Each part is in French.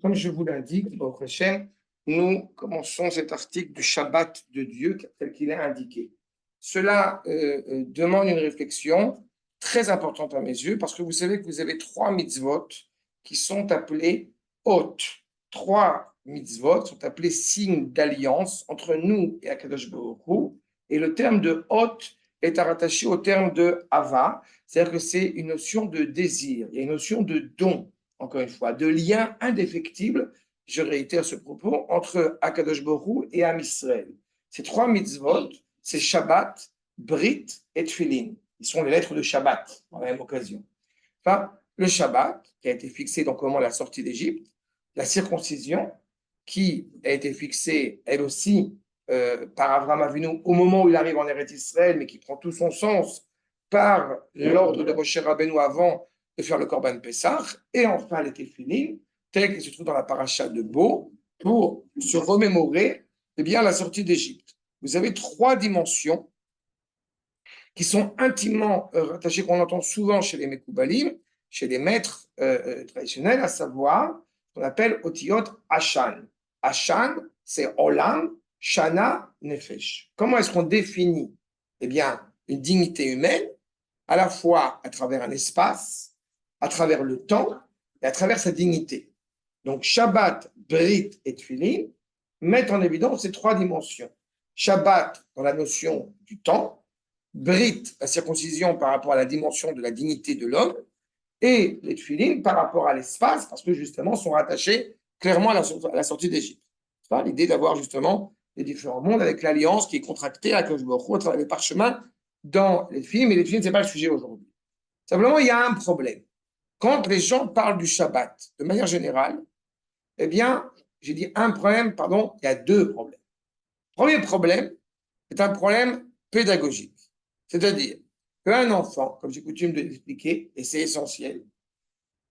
Comme je vous l'indique, au prochain, nous commençons cet article du Shabbat de Dieu tel qu'il est indiqué. Cela demande une réflexion très importante à mes yeux parce que vous savez que vous avez trois mitzvot qui sont appelés hôtes. Trois mitzvot sont appelés signes d'alliance entre nous et Akadosh Baruch Hu. Et le terme de hôte est rattaché au terme de hava, c'est-à-dire que c'est une notion de désir, il y a une notion de don. Encore une fois, de lien indéfectible, je réitère ce propos, entre Akadosh Baruch Hu et Am Israël. Ces trois mitzvot, c'est Shabbat, Brit et Tfilin. Ils sont les lettres de Shabbat, en la même occasion. Enfin, le Shabbat, qui a été fixé donc au moment de la sortie d'Égypte, la circoncision, qui a été fixée, elle aussi, par Avraham Avinu, au moment où il arrive en Eretz Israël, mais qui prend tout son sens par l'ordre de Moshe Rabbeinu avant de faire le Korban Pessah, et enfin les Tefilin, tel qu'il se trouve dans la paracha de Bo, pour se remémorer bien, la sortie d'Égypte. Vous avez trois dimensions qui sont intimement rattachées, qu'on entend souvent chez les Mekoubalim, chez les maîtres traditionnels, à savoir ce qu'on appelle Otiyot Ashan. Ashan, c'est Olam, Shana, Nefesh. Comment est-ce qu'on définit eh bien, une dignité humaine, à la fois à travers un espace, à travers le temps et à travers sa dignité. Donc, Shabbat, Brit et Tfilin mettent en évidence ces trois dimensions. Shabbat dans la notion du temps, Brit, la circoncision par rapport à la dimension de la dignité de l'homme, et les Tfilin par rapport à l'espace, parce que justement sont rattachés clairement à la sortie d'Égypte. C'est l'idée d'avoir justement les différents mondes avec l'alliance qui est contractée à Akadosh Baruch Hu à travers les parchemins dans les films, mais les films, ce n'est pas le sujet aujourd'hui. Simplement, il y a un problème. Quand les gens parlent du Shabbat, de manière générale, eh bien, j'ai dit un problème, pardon, il y a deux problèmes. Le premier problème est un problème pédagogique. C'est-à-dire qu'un enfant, comme j'ai coutume de l'expliquer, et c'est essentiel,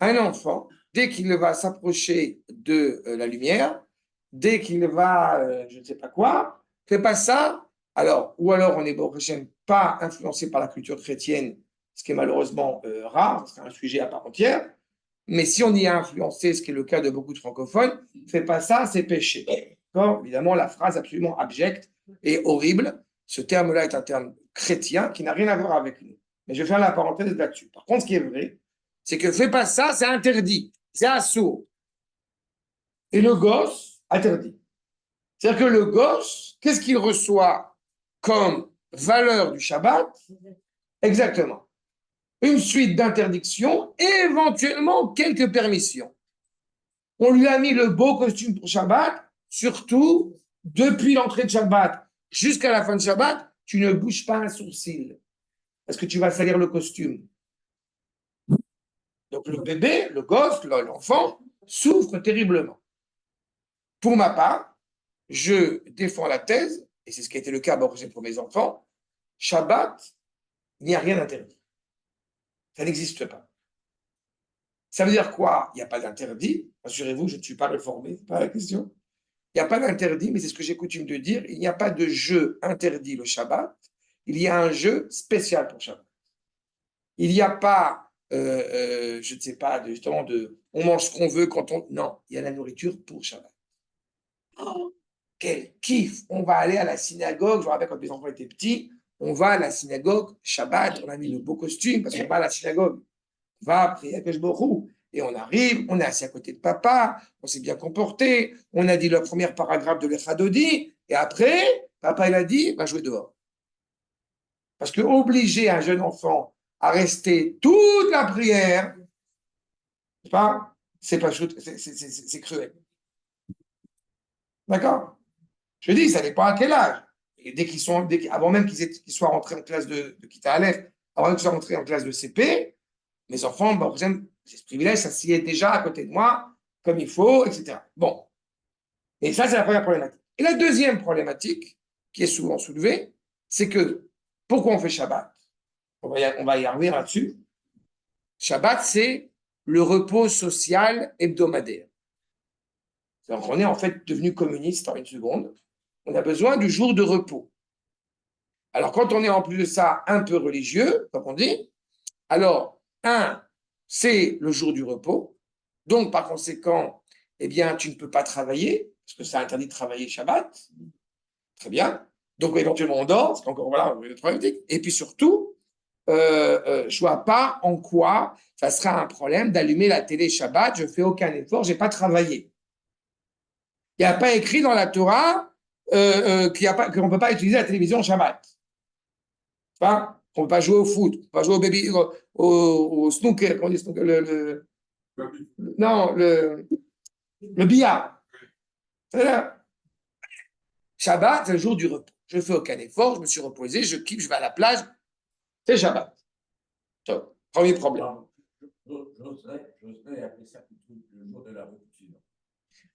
un enfant, dès qu'il va s'approcher de la lumière, dès qu'il va, je ne sais pas quoi, fait pas ça, alors, ou alors on est pas influencé par la culture chrétienne, ce qui est malheureusement rare, c'est un sujet à part entière, mais si on y est influencé, ce qui est le cas de beaucoup de francophones, fais pas ça, c'est péché. Évidemment, la phrase absolument abjecte et horrible, ce terme-là est un terme chrétien qui n'a rien à voir avec nous. Mais je vais faire la parenthèse là-dessus. Par contre, ce qui est vrai, c'est que fais pas ça, c'est interdit, c'est assourd. Et le gosse, interdit. C'est-à-dire que le gosse, qu'est-ce qu'il reçoit comme valeur du Shabbat? Exactement. Une suite d'interdictions et éventuellement quelques permissions. On lui a mis le beau costume pour Shabbat, surtout depuis l'entrée de Shabbat jusqu'à la fin de Shabbat, tu ne bouges pas un sourcil parce que tu vas salir le costume. Donc le bébé, le gosse, l'enfant souffre terriblement. Pour ma part, je défends la thèse, et c'est ce qui a été le cas pour mes enfants, Shabbat, il n'y a rien d'interdit. Ça n'existe pas. Ça veut dire quoi? Il n'y a pas d'interdit. Assurez-vous, je ne suis pas réformé, c'est pas la question. Il n'y a pas d'interdit, mais c'est ce que j'ai coutume de dire. Il n'y a pas de jeu interdit le Shabbat. Il y a un jeu spécial pour Shabbat. Il n'y a pas, je ne sais pas, justement, on mange ce qu'on veut quand on... Non, il y a la nourriture pour Shabbat. Oh, quel kiff! On va aller à la synagogue. Je me rappelle quand mes enfants étaient petits, on va à la synagogue, Shabbat, on a mis le beau costume parce qu'on va à la synagogue. On va prier à Akadosh Baruch Hu. Et on arrive, on est assis à côté de papa, on s'est bien comporté, on a dit le premier paragraphe de l'Echadodi, et après, papa il a dit, va jouer dehors. Parce que obliger un jeune enfant à rester toute la prière, c'est cruel. D'accord? Je dis, ça dépend à quel âge. Et avant même qu'ils soient rentrés en classe de Kita Aleph, avant même qu'ils soient rentrés en classe de CP, mes enfants, j'ai ce privilège, s'assiedent déjà à côté de moi, comme il faut, etc. Bon. Et ça, c'est la première problématique. Et la deuxième problématique, qui est souvent soulevée, c'est que, pourquoi on fait Shabbat? On va y revenir là-dessus. Shabbat, c'est le repos social hebdomadaire. Donc, on est en fait devenu communiste en une seconde. On a besoin du jour de repos. Alors, quand on est en plus de ça un peu religieux, comme on dit, alors, c'est le jour du repos. Donc, par conséquent, eh bien, tu ne peux pas travailler, parce que ça interdit de travailler Shabbat. Très bien. Donc, éventuellement, on dort, c'est encore, voilà, le problématique. Et puis surtout, je vois pas en quoi ça sera un problème d'allumer la télé Shabbat, je fais aucun effort, j'ai pas travaillé. Il n'y a pas écrit dans la Torah qu'on ne peut pas utiliser la télévision Shabbat. Pas on ne peut pas jouer au foot, on ne peut pas jouer au baby, au snooker, comment on dit snooker, non, le billard. Shabbat, c'est le jour du repos. Je fais aucun effort, je me suis reposé, je kiffe, je vais à la plage, c'est Shabbat. Donc, premier problème. J'oserais appeler ça plutôt le jour de la rupture.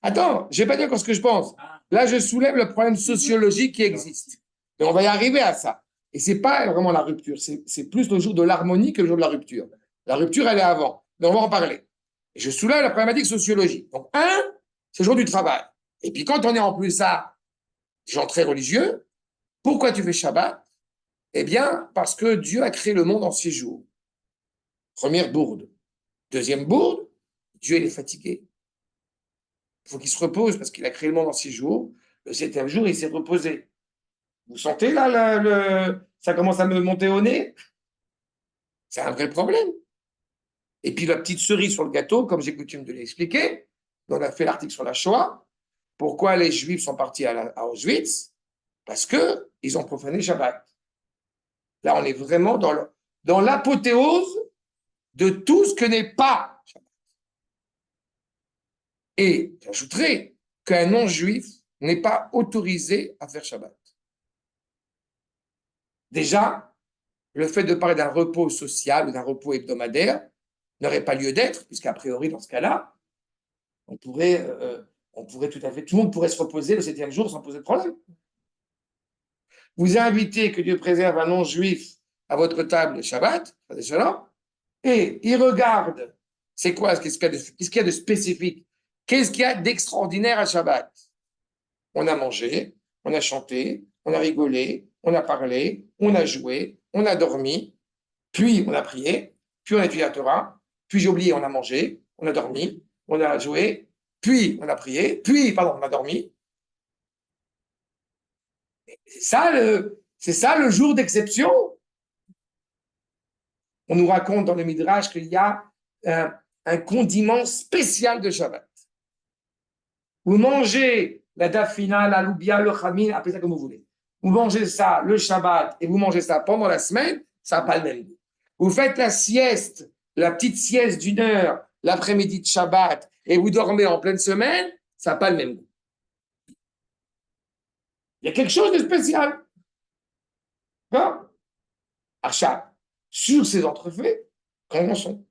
Attends, je ne vais pas dire encore ce que je pense. Là, je soulève le problème sociologique qui existe. Mais on va y arriver à ça. Et ce n'est pas vraiment la rupture, c'est plus le jour de l'harmonie que le jour de la rupture. La rupture, elle est avant. Mais on va en parler. Et je soulève la problématique sociologique. Donc, c'est le jour du travail. Et puis, quand on est en plus ça, gens très religieux, pourquoi tu fais Shabbat? Eh bien, parce que Dieu a créé le monde en 6 jours. Première bourde. Deuxième bourde, Dieu, il est fatigué. Il faut qu'il se repose parce qu'il a créé le monde en 6 jours. Le 7e jour, il s'est reposé. Vous sentez là, ça commence à me monter au nez? C'est un vrai problème. Et puis la petite cerise sur le gâteau, comme j'ai coutume de l'expliquer, on a fait l'article sur la Shoah. Pourquoi les Juifs sont partis à Auschwitz? Parce qu'ils ont profané Shabbat. Là, on est vraiment dans l'apothéose de tout ce que n'est pas Shabbat. Et j'ajouterai qu'un non-juif n'est pas autorisé à faire Shabbat. Déjà, le fait de parler d'un repos social ou d'un repos hebdomadaire n'aurait pas lieu d'être, puisqu'a priori, dans ce cas-là, on pourrait tout à fait, tout le monde pourrait se reposer le 7e jour sans poser de problème. Vous invitez, que Dieu préserve un non-juif à votre table de Shabbat, et il regarde, c'est quoi, qu'est-ce qu'il y a de spécifique, qu'est-ce qu'il y a d'extraordinaire à Shabbat? On a mangé, on a chanté, on a rigolé, on a parlé, on a joué, on a dormi, puis on a prié, puis on a étudié la Torah, puis j'ai oublié, on a mangé, on a dormi, on a joué, puis on a prié, puis, pardon, on a dormi. C'est ça le jour d'exception. On nous raconte dans le Midrash qu'il y a un condiment spécial de Shabbat. Vous mangez la dafina, la loubia, le chamin, appelez ça comme vous voulez. Vous mangez ça le Shabbat et vous mangez ça pendant la semaine, ça n'a pas le même goût. Vous faites la sieste, la petite sieste d'1 heure l'après-midi de Shabbat et vous dormez en pleine semaine, ça n'a pas le même goût. Il y a quelque chose de spécial. Achat. Sur ces entrefaits, commençons.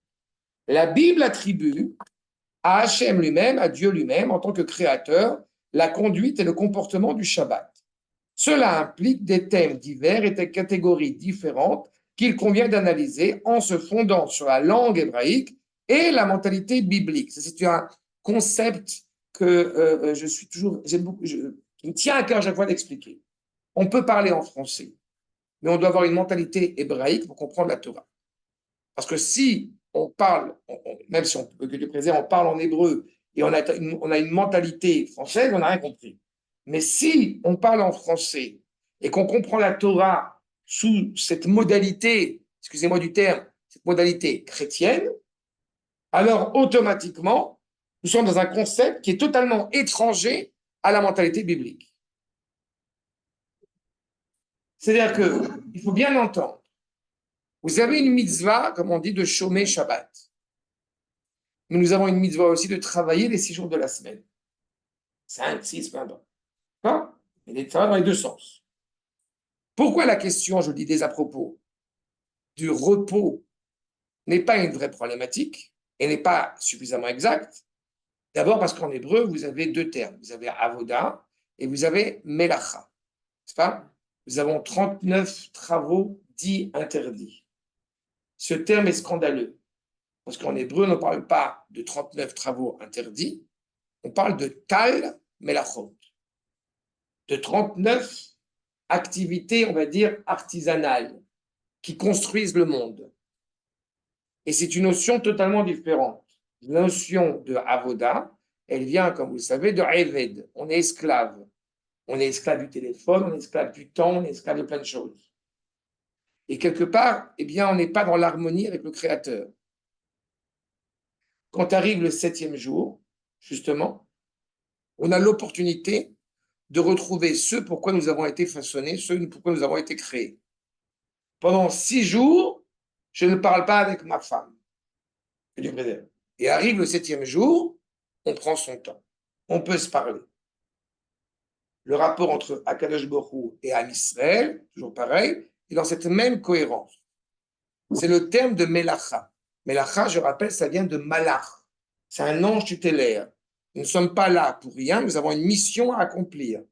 La Bible attribue à Hachem lui-même, à Dieu lui-même, en tant que créateur, la conduite et le comportement du Shabbat. Cela implique des thèmes divers et des catégories différentes qu'il convient d'analyser en se fondant sur la langue hébraïque et la mentalité biblique. C'est un concept que je suis toujours, qui me tient à cœur à chaque fois d'expliquer. On peut parler en français, mais on doit avoir une mentalité hébraïque pour comprendre la Torah. Parce que si on parle, même si on peut que Dieu préserve, on parle en hébreu et on a une mentalité française, on n'a rien compris. Mais si on parle en français et qu'on comprend la Torah sous cette modalité, excusez-moi du terme, cette modalité chrétienne, alors automatiquement, nous sommes dans un concept qui est totalement étranger à la mentalité biblique. C'est-à-dire qu'il faut bien l'entendre. Vous avez une mitzvah, comme on dit, de chômer Shabbat. Mais nous avons une mitzvah aussi de travailler les 6 jours de la semaine. 5, 6, 20 ans. Et ça va dans les deux sens. Pourquoi la question, je le disais à propos, du repos n'est pas une vraie problématique et n'est pas suffisamment exacte? D'abord parce qu'en hébreu, vous avez 2 termes. Vous avez avoda et vous avez melacha. N'est-ce pas? Nous avons 39 travaux dits interdits. Ce terme est scandaleux. Parce qu'en hébreu, on ne parle pas de 39 travaux interdits, on parle de tal melachot, de 39 activités, on va dire, artisanales, qui construisent le monde. Et c'est une notion totalement différente. La notion de avoda elle vient, comme vous le savez, de Eved. On est esclave. On est esclave du téléphone, on est esclave du temps, on est esclave de plein de choses. Et quelque part, eh bien, on n'est pas dans l'harmonie avec le Créateur. Quand arrive le 7e jour, justement, on a l'opportunité de retrouver ce pourquoi nous avons été façonnés, ce pourquoi nous avons été créés. Pendant 6 jours, je ne parle pas avec ma femme. Et arrive le 7e jour, on prend son temps. On peut se parler. Le rapport entre Akadosh Baruch Hu et Am Israël, toujours pareil, est dans cette même cohérence. C'est le terme de Melacha. Melacha, je rappelle, ça vient de Malach. C'est un ange tutélaire. Nous ne sommes pas là pour rien, nous avons une mission à accomplir.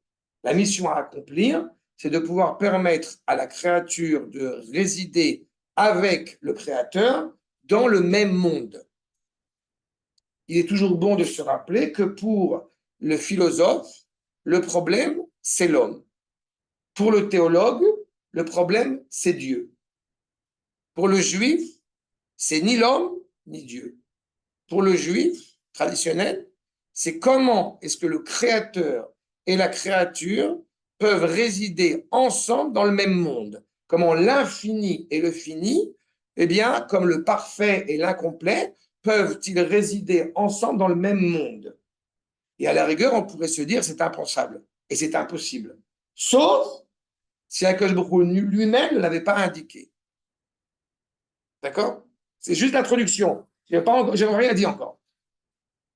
La mission à accomplir, c'est de pouvoir permettre à la créature de résider avec le Créateur dans le même monde. Il est toujours bon de se rappeler que pour le philosophe, le problème, c'est l'homme. Pour le théologue, le problème, c'est Dieu. Pour le juif, c'est ni l'homme, ni Dieu. Pour le juif traditionnel, c'est comment est-ce que le créateur et la créature peuvent résider ensemble dans le même monde. Comment l'infini et le fini, eh bien, comme le parfait et l'incomplet, peuvent-ils résider ensemble dans le même monde? Et à la rigueur, on pourrait se dire c'est impensable et c'est impossible. Sauf si Akadosh Baruch Hu lui-même ne l'avait pas indiqué. D'accord? C'est juste l'introduction. Je n'ai rien dit encore.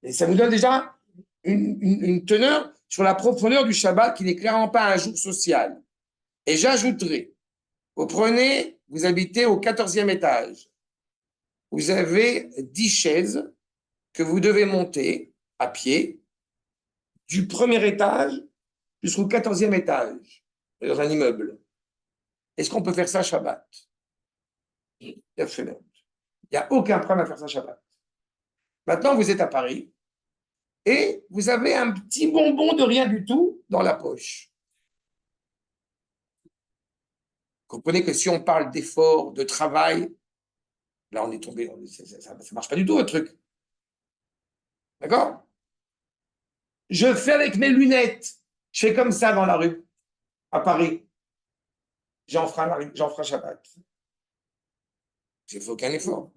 Et ça vous donne déjà une teneur sur la profondeur du Shabbat qui n'est clairement pas un jour social. Et j'ajouterai, vous habitez au 14e étage. Vous avez 10 chaises que vous devez monter à pied du premier étage jusqu'au 14e étage dans un immeuble. Est-ce qu'on peut faire ça Shabbat? Il n'y a aucun problème à faire ça Shabbat. Maintenant, vous êtes à Paris et vous avez un petit bonbon de rien du tout dans la poche. Comprenez que si on parle d'effort, de travail, là on est tombé, ça ne marche pas du tout votre truc. D'accord? Je fais avec mes lunettes, je fais comme ça dans la rue, à Paris. J'en ferai Shabbat. Je ne fais aucun effort.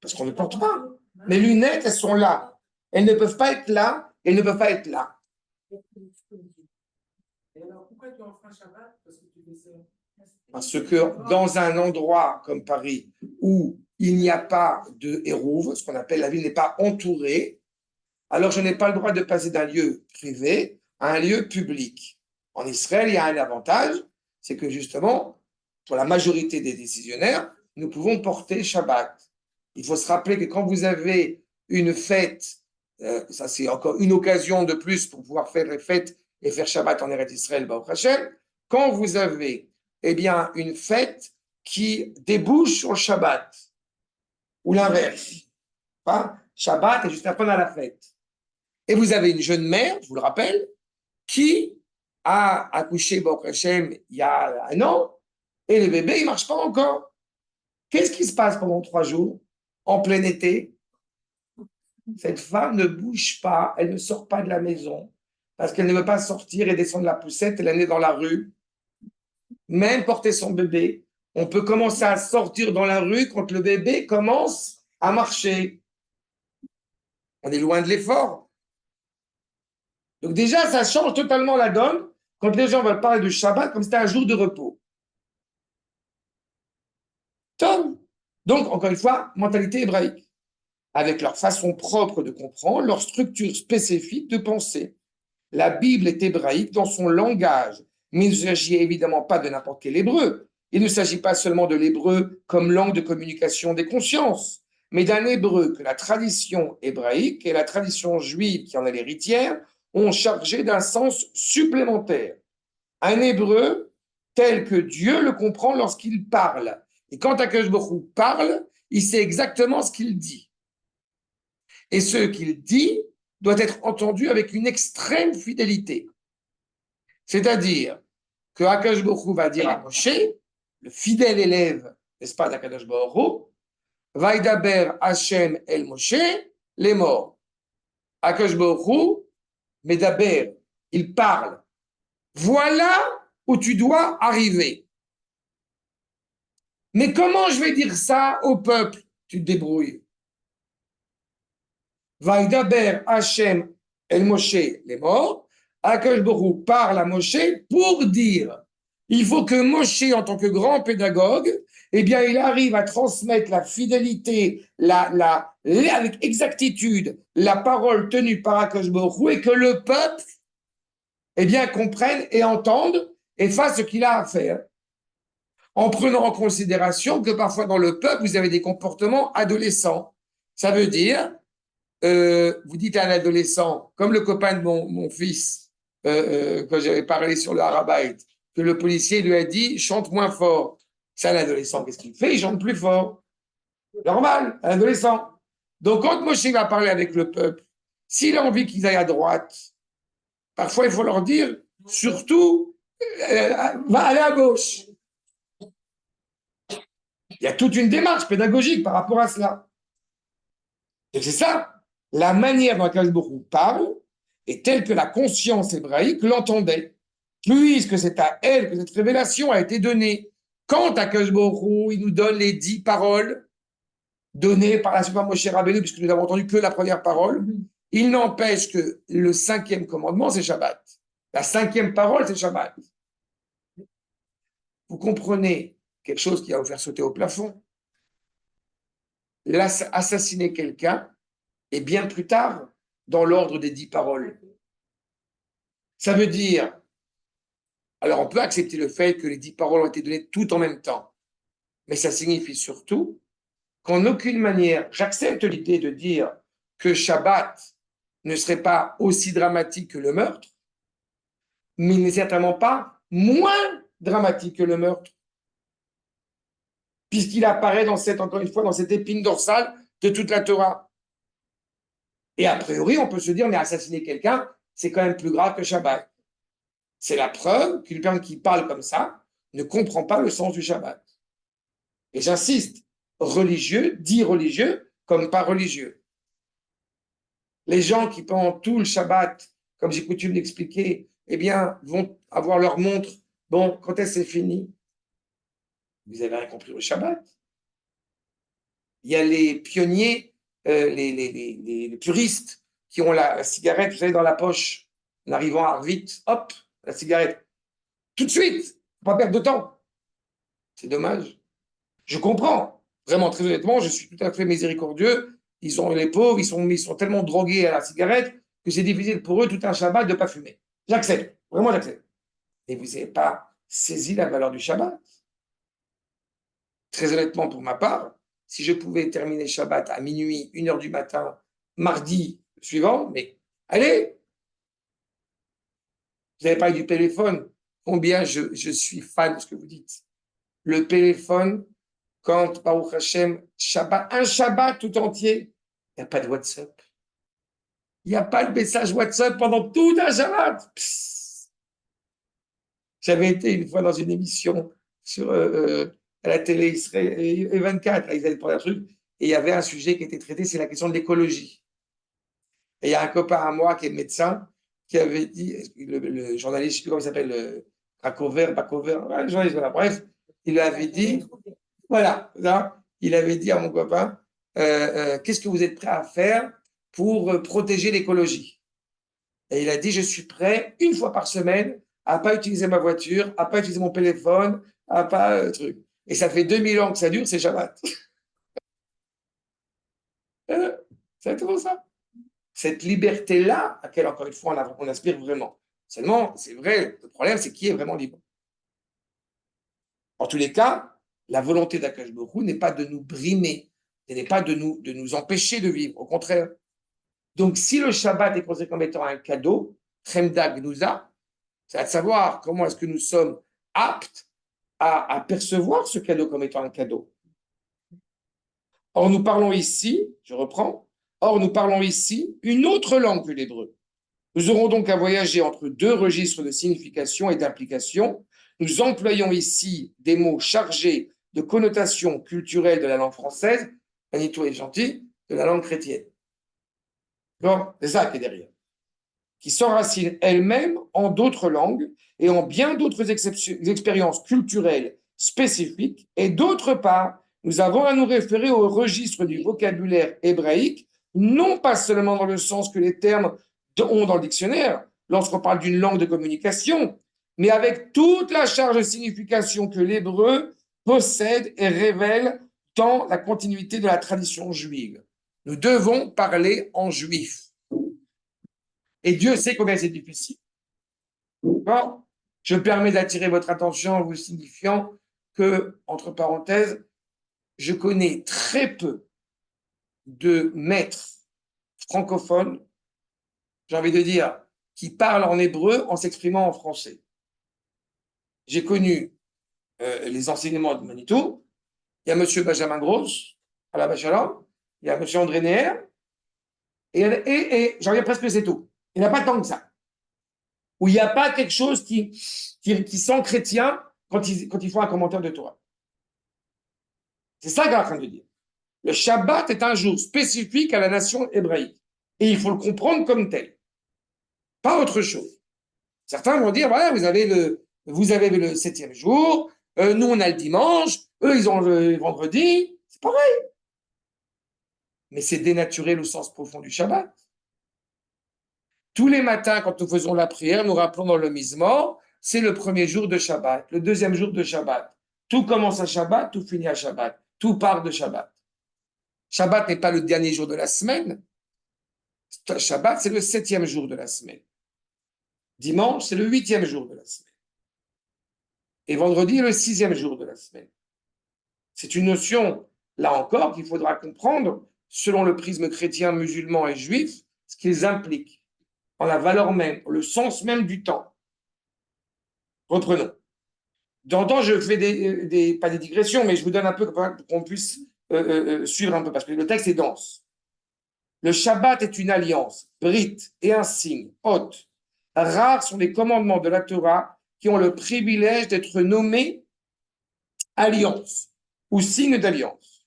Parce qu'on ne porte pas. Mes lunettes, elles sont là. Elles ne peuvent pas être là, elles ne peuvent pas être là. Et alors, pourquoi tu en feras Shabbat? Parce que dans un endroit comme Paris, où il n'y a pas de hérouve, ce qu'on appelle la ville n'est pas entourée, alors je n'ai pas le droit de passer d'un lieu privé à un lieu public. En Israël, il y a un avantage, c'est que justement, pour la majorité des décisionnaires, nous pouvons porter Shabbat. Il faut se rappeler que quand vous avez une fête, ça c'est encore une occasion de plus pour pouvoir faire les fêtes et faire Shabbat en Eretz Israël, Baruch Hashem, quand vous avez bien, une fête qui débouche sur le Shabbat, ou l'inverse. Hein? Shabbat et juste après on a la fête. Et vous avez une jeune mère, je vous le rappelle, qui a accouché Baruch Hashem il y a 1 an, et le bébé, il ne marche pas encore. Qu'est-ce qui se passe pendant 3 jours, en plein été? Cette femme ne bouge pas, elle ne sort pas de la maison, parce qu'elle ne veut pas sortir et descendre la poussette, elle est dans la rue. Même porter son bébé, on peut commencer à sortir dans la rue quand le bébé commence à marcher. On est loin de l'effort. Donc déjà, ça change totalement la donne quand les gens veulent parler de Shabbat comme c'était un jour de repos. Tom. Donc, encore une fois, mentalité hébraïque, avec leur façon propre de comprendre, leur structure spécifique de pensée. La Bible est hébraïque dans son langage, mais il ne s'agit évidemment pas de n'importe quel hébreu. Il ne s'agit pas seulement de l'hébreu comme langue de communication des consciences, mais d'un hébreu que la tradition hébraïque et la tradition juive qui en est l'héritière ont chargé d'un sens supplémentaire. Un hébreu tel que Dieu le comprend lorsqu'il parle. Et quand Akadosh Baruch Hu parle, il sait exactement ce qu'il dit. Et ce qu'il dit doit être entendu avec une extrême fidélité. C'est-à-dire que Akadosh Baruch Hu va dire à Moshe, le fidèle élève, n'est-ce pas, d'Akadosh Baruch Hu, Vaidaber Hashem El Moshe, les morts. Akash Baruch Hu, Medaber, il parle. Voilà où tu dois arriver. Mais comment je vais dire ça au peuple? Tu te débrouilles. Vaidaber Hashem El Moshe, les morts. Akash Baruch Hu parle à Moshe pour dire, il faut que Moshe, en tant que grand pédagogue, eh bien, il arrive à transmettre la fidélité, avec exactitude, la parole tenue par Akash Baruch Hu, et que le peuple, eh bien, comprenne et entende et fasse ce qu'il a à faire. En prenant en considération que parfois dans le peuple, vous avez des comportements adolescents. Ça veut dire, vous dites à un adolescent, comme le copain de mon fils, quand j'avais parlé sur le Harabait, que le policier lui a dit, chante moins fort. C'est un adolescent, qu'est-ce qu'il fait? Il chante plus fort. Normal, un adolescent. Donc, quand Moshe va parler avec le peuple, s'il a envie qu'ils aillent à droite, parfois il faut leur dire, surtout, va aller à gauche. Il y a toute une démarche pédagogique par rapport à cela. Et c'est ça, la manière dont Akash Baruch Hu parle est telle que la conscience hébraïque l'entendait, puisque c'est à elle que cette révélation a été donnée. Quand Akash Baruch Hu, il nous donne les 10 paroles données par la suite par Moshe Rabbeinu, puisque nous n'avons entendu que la première parole, il n'empêche que le 5e commandement, c'est Shabbat. La 5e parole, c'est Shabbat. Vous comprenez quelque chose qui va vous faire sauter au plafond. Assassiner quelqu'un est bien plus tard dans l'ordre des 10 paroles. Ça veut dire, alors on peut accepter le fait que les 10 paroles ont été données tout en même temps, mais ça signifie surtout qu'en aucune manière, j'accepte l'idée de dire que Shabbat ne serait pas aussi dramatique que le meurtre, mais il n'est certainement pas moins dramatique que le meurtre, puisqu'il apparaît encore une fois, dans cette épine dorsale de toute la Torah. Et a priori, on peut se dire, mais assassiner quelqu'un, c'est quand même plus grave que Shabbat. C'est la preuve qu'une personne qui parle comme ça ne comprend pas le sens du Shabbat. Et j'insiste, religieux dit religieux comme pas religieux. Les gens qui pendant tout le Shabbat, comme j'ai coutume d'expliquer, eh bien, vont avoir leur montre. Bon, quand est-ce que c'est fini? Vous avez rien compris au Shabbat. Il y a les pionniers, les puristes qui ont la cigarette, vous savez, dans la poche, en arrivant à Arvit, hop, la cigarette. Tout de suite, pas perdre de temps. C'est dommage. Je comprends. Vraiment, très honnêtement, je suis tout à fait miséricordieux. Ils ont les pauvres, ils sont tellement drogués à la cigarette que c'est difficile pour eux tout un Shabbat de ne pas fumer. J'accepte. Vraiment, j'accepte. Mais vous n'avez pas saisi la valeur du Shabbat. Très honnêtement, pour ma part, si je pouvais terminer Shabbat à minuit, 1h du matin, mardi suivant, mais allez! Vous avez parlé du téléphone. Combien je suis fan de ce que vous dites. Le téléphone, quand, Baruch Hashem, Shabbat, un Shabbat tout entier, il n'y a pas de WhatsApp. Il n'y a pas de message WhatsApp pendant tout un Shabbat. Psst. J'avais été une fois dans une émission sur, à la télé Israël, 24, ils allaient parler un truc, et il y avait un sujet qui était traité, c'est la question de l'écologie. Et il y a un copain à moi qui est médecin, qui avait dit, le journaliste, je ne sais plus comment il s'appelle, Bacover, le journaliste, voilà, bref, il avait dit, voilà, là, il avait dit à mon copain, qu'est-ce que vous êtes prêt à faire pour protéger l'écologie? Et il a dit, je suis prêt, une fois par semaine, à ne pas utiliser ma voiture, à ne pas utiliser mon téléphone, à pas truc. Et ça fait 2000 ans que ça dure, c'est Shabbat. C'est tout ça. Cette liberté-là, à laquelle, encore une fois, on aspire vraiment. Seulement, c'est vrai, le problème, c'est qui est vraiment libre. En tous les cas, la volonté d'Akash Baruch Hu n'est pas de nous brimer, et n'est pas de nous empêcher de vivre, au contraire. Donc, si le Shabbat est considéré comme étant un cadeau, Chemda Gnouza, c'est à savoir comment est-ce que nous sommes aptes à percevoir ce cadeau comme étant un cadeau. Or, nous parlons ici, je reprends, nous parlons ici une autre langue que l'hébreu. Nous aurons donc à voyager entre deux registres de signification et d'implication. Nous employons ici des mots chargés de connotations culturelles de la langue française Manitou est gentil, de la langue chrétienne. Donc, c'est ça qui est derrière. Qui s'enracine elle-même en d'autres langues et en bien d'autres expériences culturelles spécifiques. Et d'autre part, nous avons à nous référer au registre du vocabulaire hébraïque, non pas seulement dans le sens que les termes ont dans le dictionnaire, lorsqu'on parle d'une langue de communication, mais avec toute la charge de signification que l'hébreu possède et révèle dans la continuité de la tradition juive. Nous devons parler en juif. Et Dieu sait combien c'est difficile. Bon, je me permets d'attirer votre attention en vous signifiant que, entre parenthèses, je connais très peu de maîtres francophones, j'ai envie de dire, qui parlent en hébreu en s'exprimant en français. J'ai connu les enseignements de Manitou. Il y a M. Benjamin Gross, à la Bachalor. Il y a M. André Neher. Et j'en viens presque, c'est tout. Il n'y en a pas tant que ça. Où il n'y a pas quelque chose qui sent chrétien quand ils font un commentaire de Torah. C'est ça qu'il est en train de dire. Le Shabbat est un jour spécifique à la nation hébraïque. Et il faut le comprendre comme tel. Pas autre chose. Certains vont dire, voilà, vous avez le 7e jour, nous on a le dimanche, eux ils ont le vendredi. C'est pareil. Mais c'est dénaturer le sens profond du Shabbat. Tous les matins, quand nous faisons la prière, nous rappelons dans le Mizmor, c'est le premier jour de Shabbat, le deuxième jour de Shabbat. Tout commence à Shabbat, tout finit à Shabbat. Tout part de Shabbat. Shabbat n'est pas le dernier jour de la semaine. Shabbat, c'est le 7e jour de la semaine. Dimanche, c'est le 8e jour de la semaine. Et vendredi est le 6e jour de la semaine. C'est une notion, là encore, qu'il faudra comprendre selon le prisme chrétien, musulman et juif, ce qu'ils impliquent en la valeur même, le sens même du temps. Reprenons. D'antan, je fais pas des digressions, mais je vous donne un peu pour qu'on puisse suivre un peu, parce que le texte est dense. Le Shabbat est une alliance, brit, et un signe, hôte. Rares sont les commandements de la Torah qui ont le privilège d'être nommés alliance ou signe d'alliance.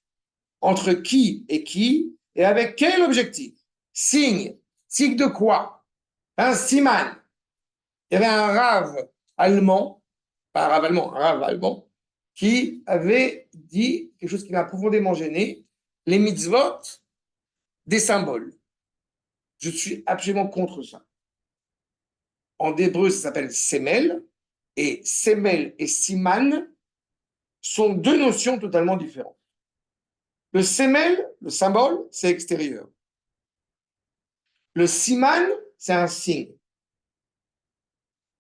Entre qui et avec quel objectif? Signe de quoi? Un siman. Il y avait un rave allemand, pas un rave allemand, qui avait dit quelque chose qui m'a profondément gêné, les mitzvot, des symboles. Je suis absolument contre ça. En hébreu, ça s'appelle semel, et semel et siman sont deux notions totalement différentes. Le semel, le symbole, c'est extérieur. Le siman, c'est un signe.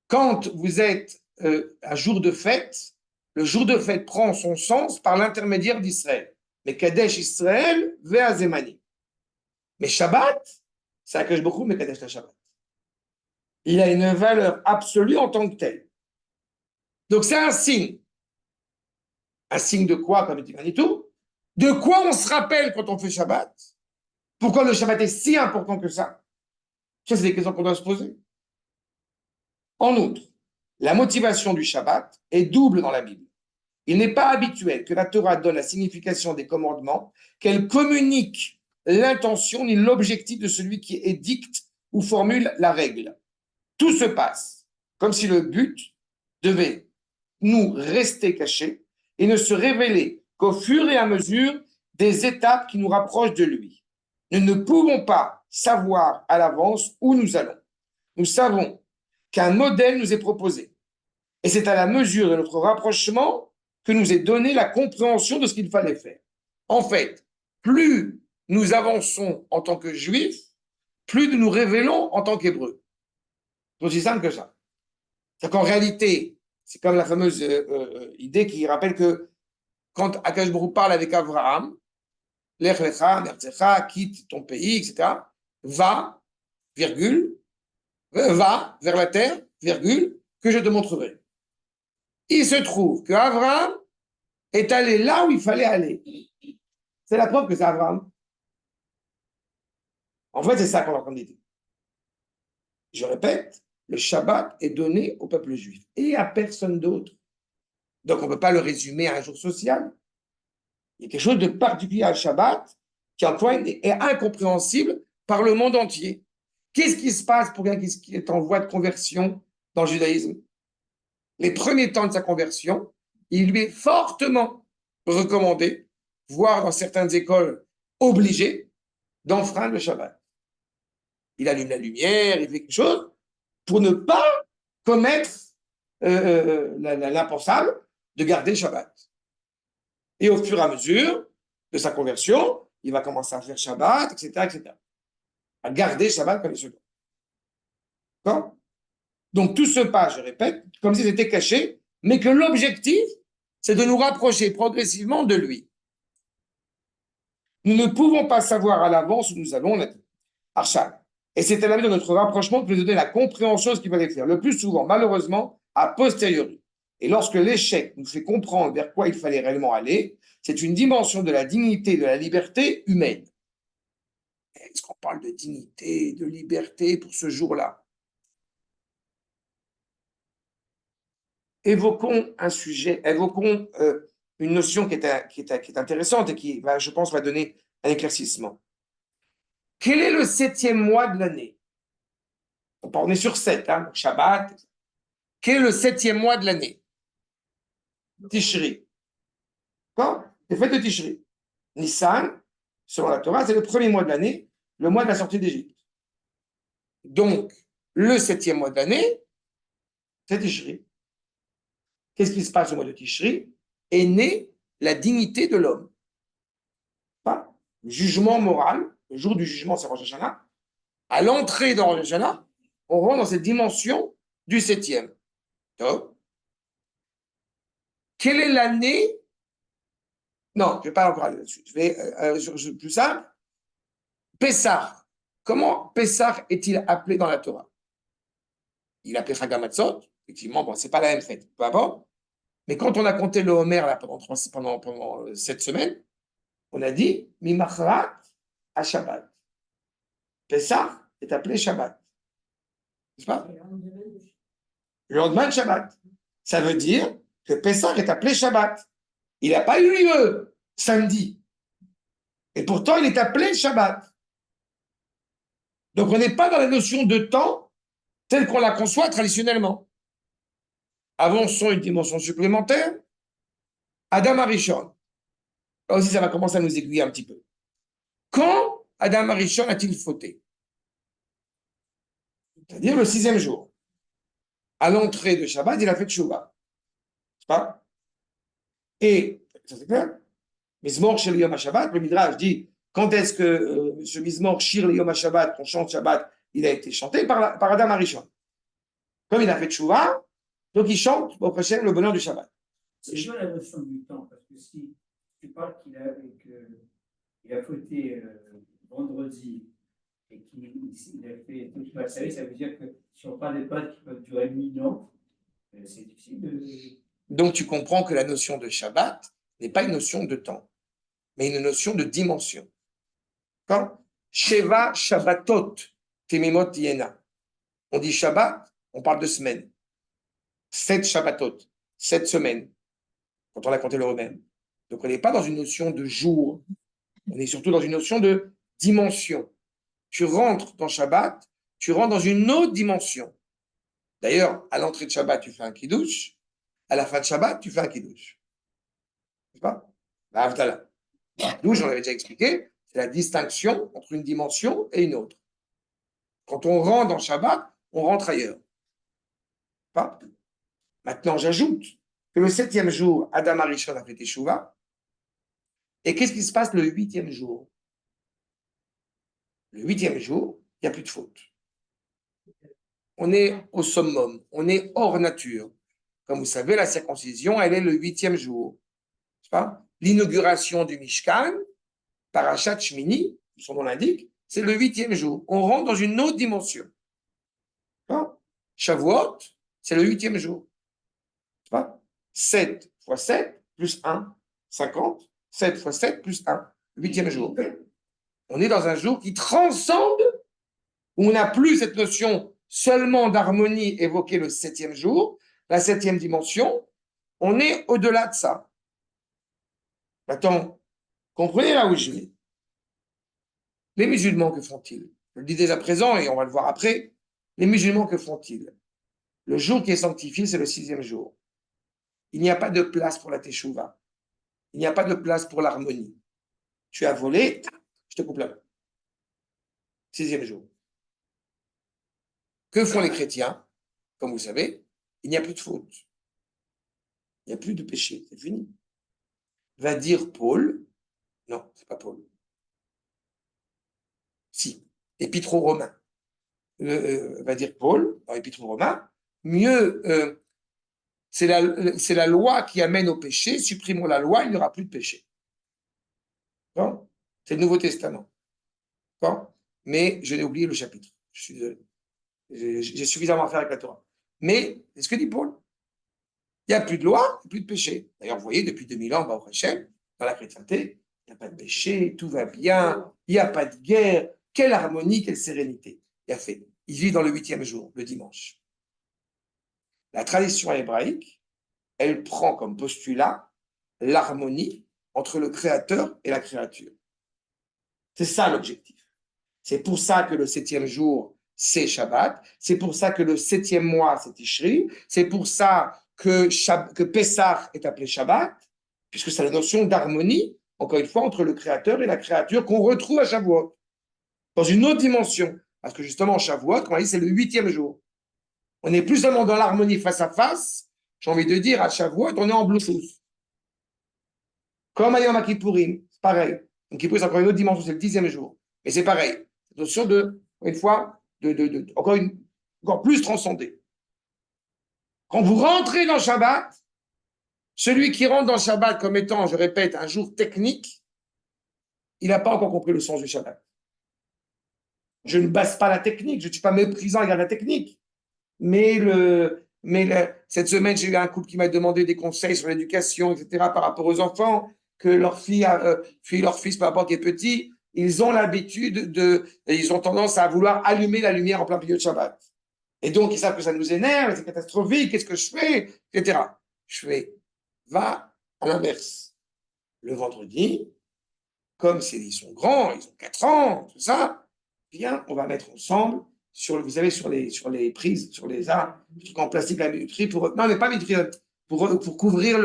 Quand vous êtes un jour de fête, le jour de fête prend son sens par l'intermédiaire d'Israël. Mais Kadesh Israël, Ve'azemani. Mais Shabbat, c'est Akash Baruch Hu, mais Kadesh la Shabbat. Il a une valeur absolue en tant que tel. Donc c'est un signe. Un signe de quoi, comme dit Manitou? De quoi on se rappelle quand on fait Shabbat? Pourquoi le Shabbat est si important que ça? Ça, c'est des questions qu'on doit se poser. En outre, la motivation du Shabbat est double dans la Bible. Il n'est pas habituel que la Torah donne la signification des commandements, qu'elle communique l'intention ni l'objectif de celui qui édicte ou formule la règle. Tout se passe comme si le but devait nous rester caché et ne se révéler qu'au fur et à mesure des étapes qui nous rapprochent de lui. Nous ne pouvons pas savoir à l'avance où nous allons. Nous savons qu'un modèle nous est proposé. Et c'est à la mesure de notre rapprochement que nous est donnée la compréhension de ce qu'il fallait faire. En fait, plus nous avançons en tant que juifs, plus nous nous révélons en tant qu'hébreux. C'est aussi simple que ça. C'est qu'en réalité, c'est comme la fameuse idée qui rappelle que quand Akash Baruch parle avec Abraham, Lech lecha, mertzecha, quitte ton pays, etc., va, virgule, va vers la terre, virgule, que je te montrerai. Il se trouve qu'Abraham est allé là où il fallait aller. C'est la preuve que c'est Abraham. En fait, c'est ça qu'on est en train de dire. Je répète, le Shabbat est donné au peuple juif et à personne d'autre. Donc, on ne peut pas le résumer à un jour social. Il y a quelque chose de particulier à Shabbat qui, encore est incompréhensible par le monde entier. Qu'est-ce qui se passe pour quelqu'un qui est en voie de conversion dans le judaïsme? Les premiers temps de sa conversion, il lui est fortement recommandé, voire dans certaines écoles obligé, d'enfreindre le Shabbat. Il allume la lumière, il fait quelque chose pour ne pas commettre l'impensable de garder le Shabbat. Et au fur et à mesure de sa conversion, il va commencer à faire Shabbat, etc., etc. À garder Shabbat comme il se doit. D'accord? Donc tout se passe, je répète, comme si c'était caché, mais que l'objectif, c'est de nous rapprocher progressivement de lui. Nous ne pouvons pas savoir à l'avance où nous allons être. Arshad. Et c'est à la vue de notre rapprochement que nous donner la compréhension de ce qu'il fallait faire. Le plus souvent, malheureusement, a posteriori. Et lorsque l'échec nous fait comprendre vers quoi il fallait réellement aller, c'est une dimension de la dignité et de la liberté humaine. Est-ce qu'on parle de dignité, de liberté pour ce jour-là? Évoquons un sujet, évoquons une notion qui est intéressante et qui, je pense, va donner un éclaircissement. Quel est le 7e mois de l'année? On est sur 7, hein, Shabbat. Quel est le 7e mois de l'année? Tishri. D'accord? Les fêtes de Tishri. Nissan, selon la Torah, c'est le premier mois de l'année, le mois de la sortie d'Égypte. Donc, le 7e mois de l'année, c'est Tishri. Qu'est-ce qui se passe au mois de Tishri? Est née la dignité de l'homme. Le jugement moral, le jour du jugement, c'est Rosh Hashanah. À l'entrée dans Rosh Hashanah, on rentre dans cette dimension du 7e. Donc, quelle est l'année? Non, je ne vais pas encore aller là-dessus. Je vais sur plus simple. Pessah. Comment Pessah est-il appelé dans la Torah? Il est appelé Chag HaMatzot. Effectivement, bon, ce n'est pas la même fête, peu importe. Mais quand on a compté le Homer là, pendant 7 semaines, on a dit Mimachrat à Shabbat. Pessah est appelé Shabbat. N'est-ce pas? Le lendemain de Shabbat. Ça veut dire que Pessah est appelé Shabbat. Il n'a pas eu lieu samedi. Et pourtant, il est appelé Shabbat. Donc, on n'est pas dans la notion de temps telle qu'on la conçoit traditionnellement. Avançons une dimension supplémentaire. Adam Arishon. Là aussi, ça va commencer à nous aiguiller un petit peu. Quand Adam Arishon a-t-il fauté? C'est-à-dire le 6e jour. À l'entrée de Shabbat, il a fait Teshuvah. C'est pas? Et, ça c'est clair? Mizmor Shel Yom HaShabbat, le Midrash dit, quand est-ce que ce Mizmor Shir le Yom HaShabbat, qu'on chante Shabbat, il a été chanté par Adam Arishon. Comme il a fait Teshuvah, donc il chante au prochain le bonheur du Shabbat. C'est quoi la notion du temps? Parce que si tu parles qu'il a fauté vendredi et qu'il a fait toute la série, ça veut dire que si on parle des pâtes qui peuvent durer 1000 ans, c'est difficile de. Donc tu comprends que la notion de Shabbat n'est pas une notion de temps, mais une notion de dimension. Quand Sheva Shabbatot Temimot Yena. On dit Shabbat, on parle de semaine. 7 Shabbatot, 7 semaines, quand on a compté le romain. Donc on n'est pas dans une notion de jour, on est surtout dans une notion de dimension. Tu rentres dans Shabbat, tu rentres dans une autre dimension. D'ailleurs, à l'entrée de Shabbat, tu fais un kiddush. À la fin de Shabbat, tu fais un kiddush. C'est pas? La Havdalah. Kiddush, j'en avais déjà expliqué, c'est la distinction entre une dimension et une autre. Quand on rentre dans Shabbat, on rentre ailleurs. Pas? Maintenant, j'ajoute que le 7e jour, Adam Arishon a fait Teshuvah. Et qu'est-ce qui se passe le 8e jour? Le 8e jour, il n'y a plus de faute. On est au summum, on est hors nature. Comme vous savez, la circoncision, elle est le 8e jour. L'inauguration du Mishkan, Parashat Shmini, son nom l'indique, c'est le 8e jour. On rentre dans une autre dimension. Shavuot, c'est le 8e jour. 7 fois 7 plus 1, 50. 7 fois 7 plus 1, 8e jour. On est dans un jour qui transcende, où on n'a plus cette notion seulement d'harmonie évoquée le 7e jour, la 7e dimension, on est au-delà de ça. Maintenant, Comprenez là où je vais. Les musulmans, que font-ils? Je le dis dès à présent et on va le voir après. Les musulmans, que font-ils? Le jour qui est sanctifié, c'est le 6e jour. Il n'y a pas de place pour la teshuva. Il n'y a pas de place pour l'harmonie. Tu as volé, je te coupe la main. 6e jour. Que font les chrétiens? Comme vous savez, il n'y a plus de faute. Il n'y a plus de péché. C'est fini. Va dire Paul. Non, c'est pas Paul. Si. Épître aux Romains. Va dire Paul, dans l'Épître aux Romains, mieux, c'est la loi qui amène au péché. Supprimons la loi, il n'y aura plus de péché. Bon, c'est le Nouveau Testament. Bon, mais je l'ai oublié le chapitre. Je suis désolé. J'ai suffisamment à faire avec la Torah. Mais, c'est ce que dit Paul. Il n'y a plus de loi, plus de péché. D'ailleurs, vous voyez, depuis 2000 ans, Baruch Hashem, dans la chrétienté, il n'y a pas de péché, tout va bien, il n'y a pas de guerre. Quelle harmonie, quelle sérénité. Il a fait. Il vit dans le 8e jour, le dimanche. La tradition hébraïque, elle prend comme postulat l'harmonie entre le créateur et la créature. C'est ça l'objectif. C'est pour ça que le 7e jour, c'est Shabbat. C'est pour ça que le 7e mois, c'est Tishri. C'est pour ça que Pessah est appelé Shabbat, puisque c'est la notion d'harmonie, encore une fois, entre le créateur et la créature qu'on retrouve à Shavuot, dans une autre dimension. Parce que justement, Shavuot, comme on dit, c'est le 8e jour. On n'est plus seulement dans l'harmonie face à face, j'ai envie de dire, à Shavuot, on est en Bluetooth. Comme à Yom Kippourim, c'est pareil. Yom Kippourim, c'est encore une autre dimension, c'est le 10e jour. Mais c'est pareil. Cette notion de, une fois, encore plus transcendée. Quand vous rentrez dans Shabbat, celui qui rentre dans Shabbat comme étant, je répète, un jour technique, il n'a pas encore compris le sens du Shabbat. Je ne base pas la technique, je ne suis pas méprisant à la technique. Mais cette semaine, j'ai eu un couple qui m'a demandé des conseils sur l'éducation, etc., par rapport aux enfants, que leur leur fils, peu importe, qui est petit, ils ont l'habitude ils ont tendance à vouloir allumer la lumière en plein milieu de Shabbat. Et donc, ils savent que ça nous énerve, c'est catastrophique, qu'est-ce que je fais, etc. Je fais, va à l'inverse. Le vendredi, comme ils sont grands, ils ont 4 ans, tout ça, viens, on va mettre ensemble, vous savez, sur les prises, sur les trucs en plastique, la minuterie, non, mais pas minuterie, pour couvrir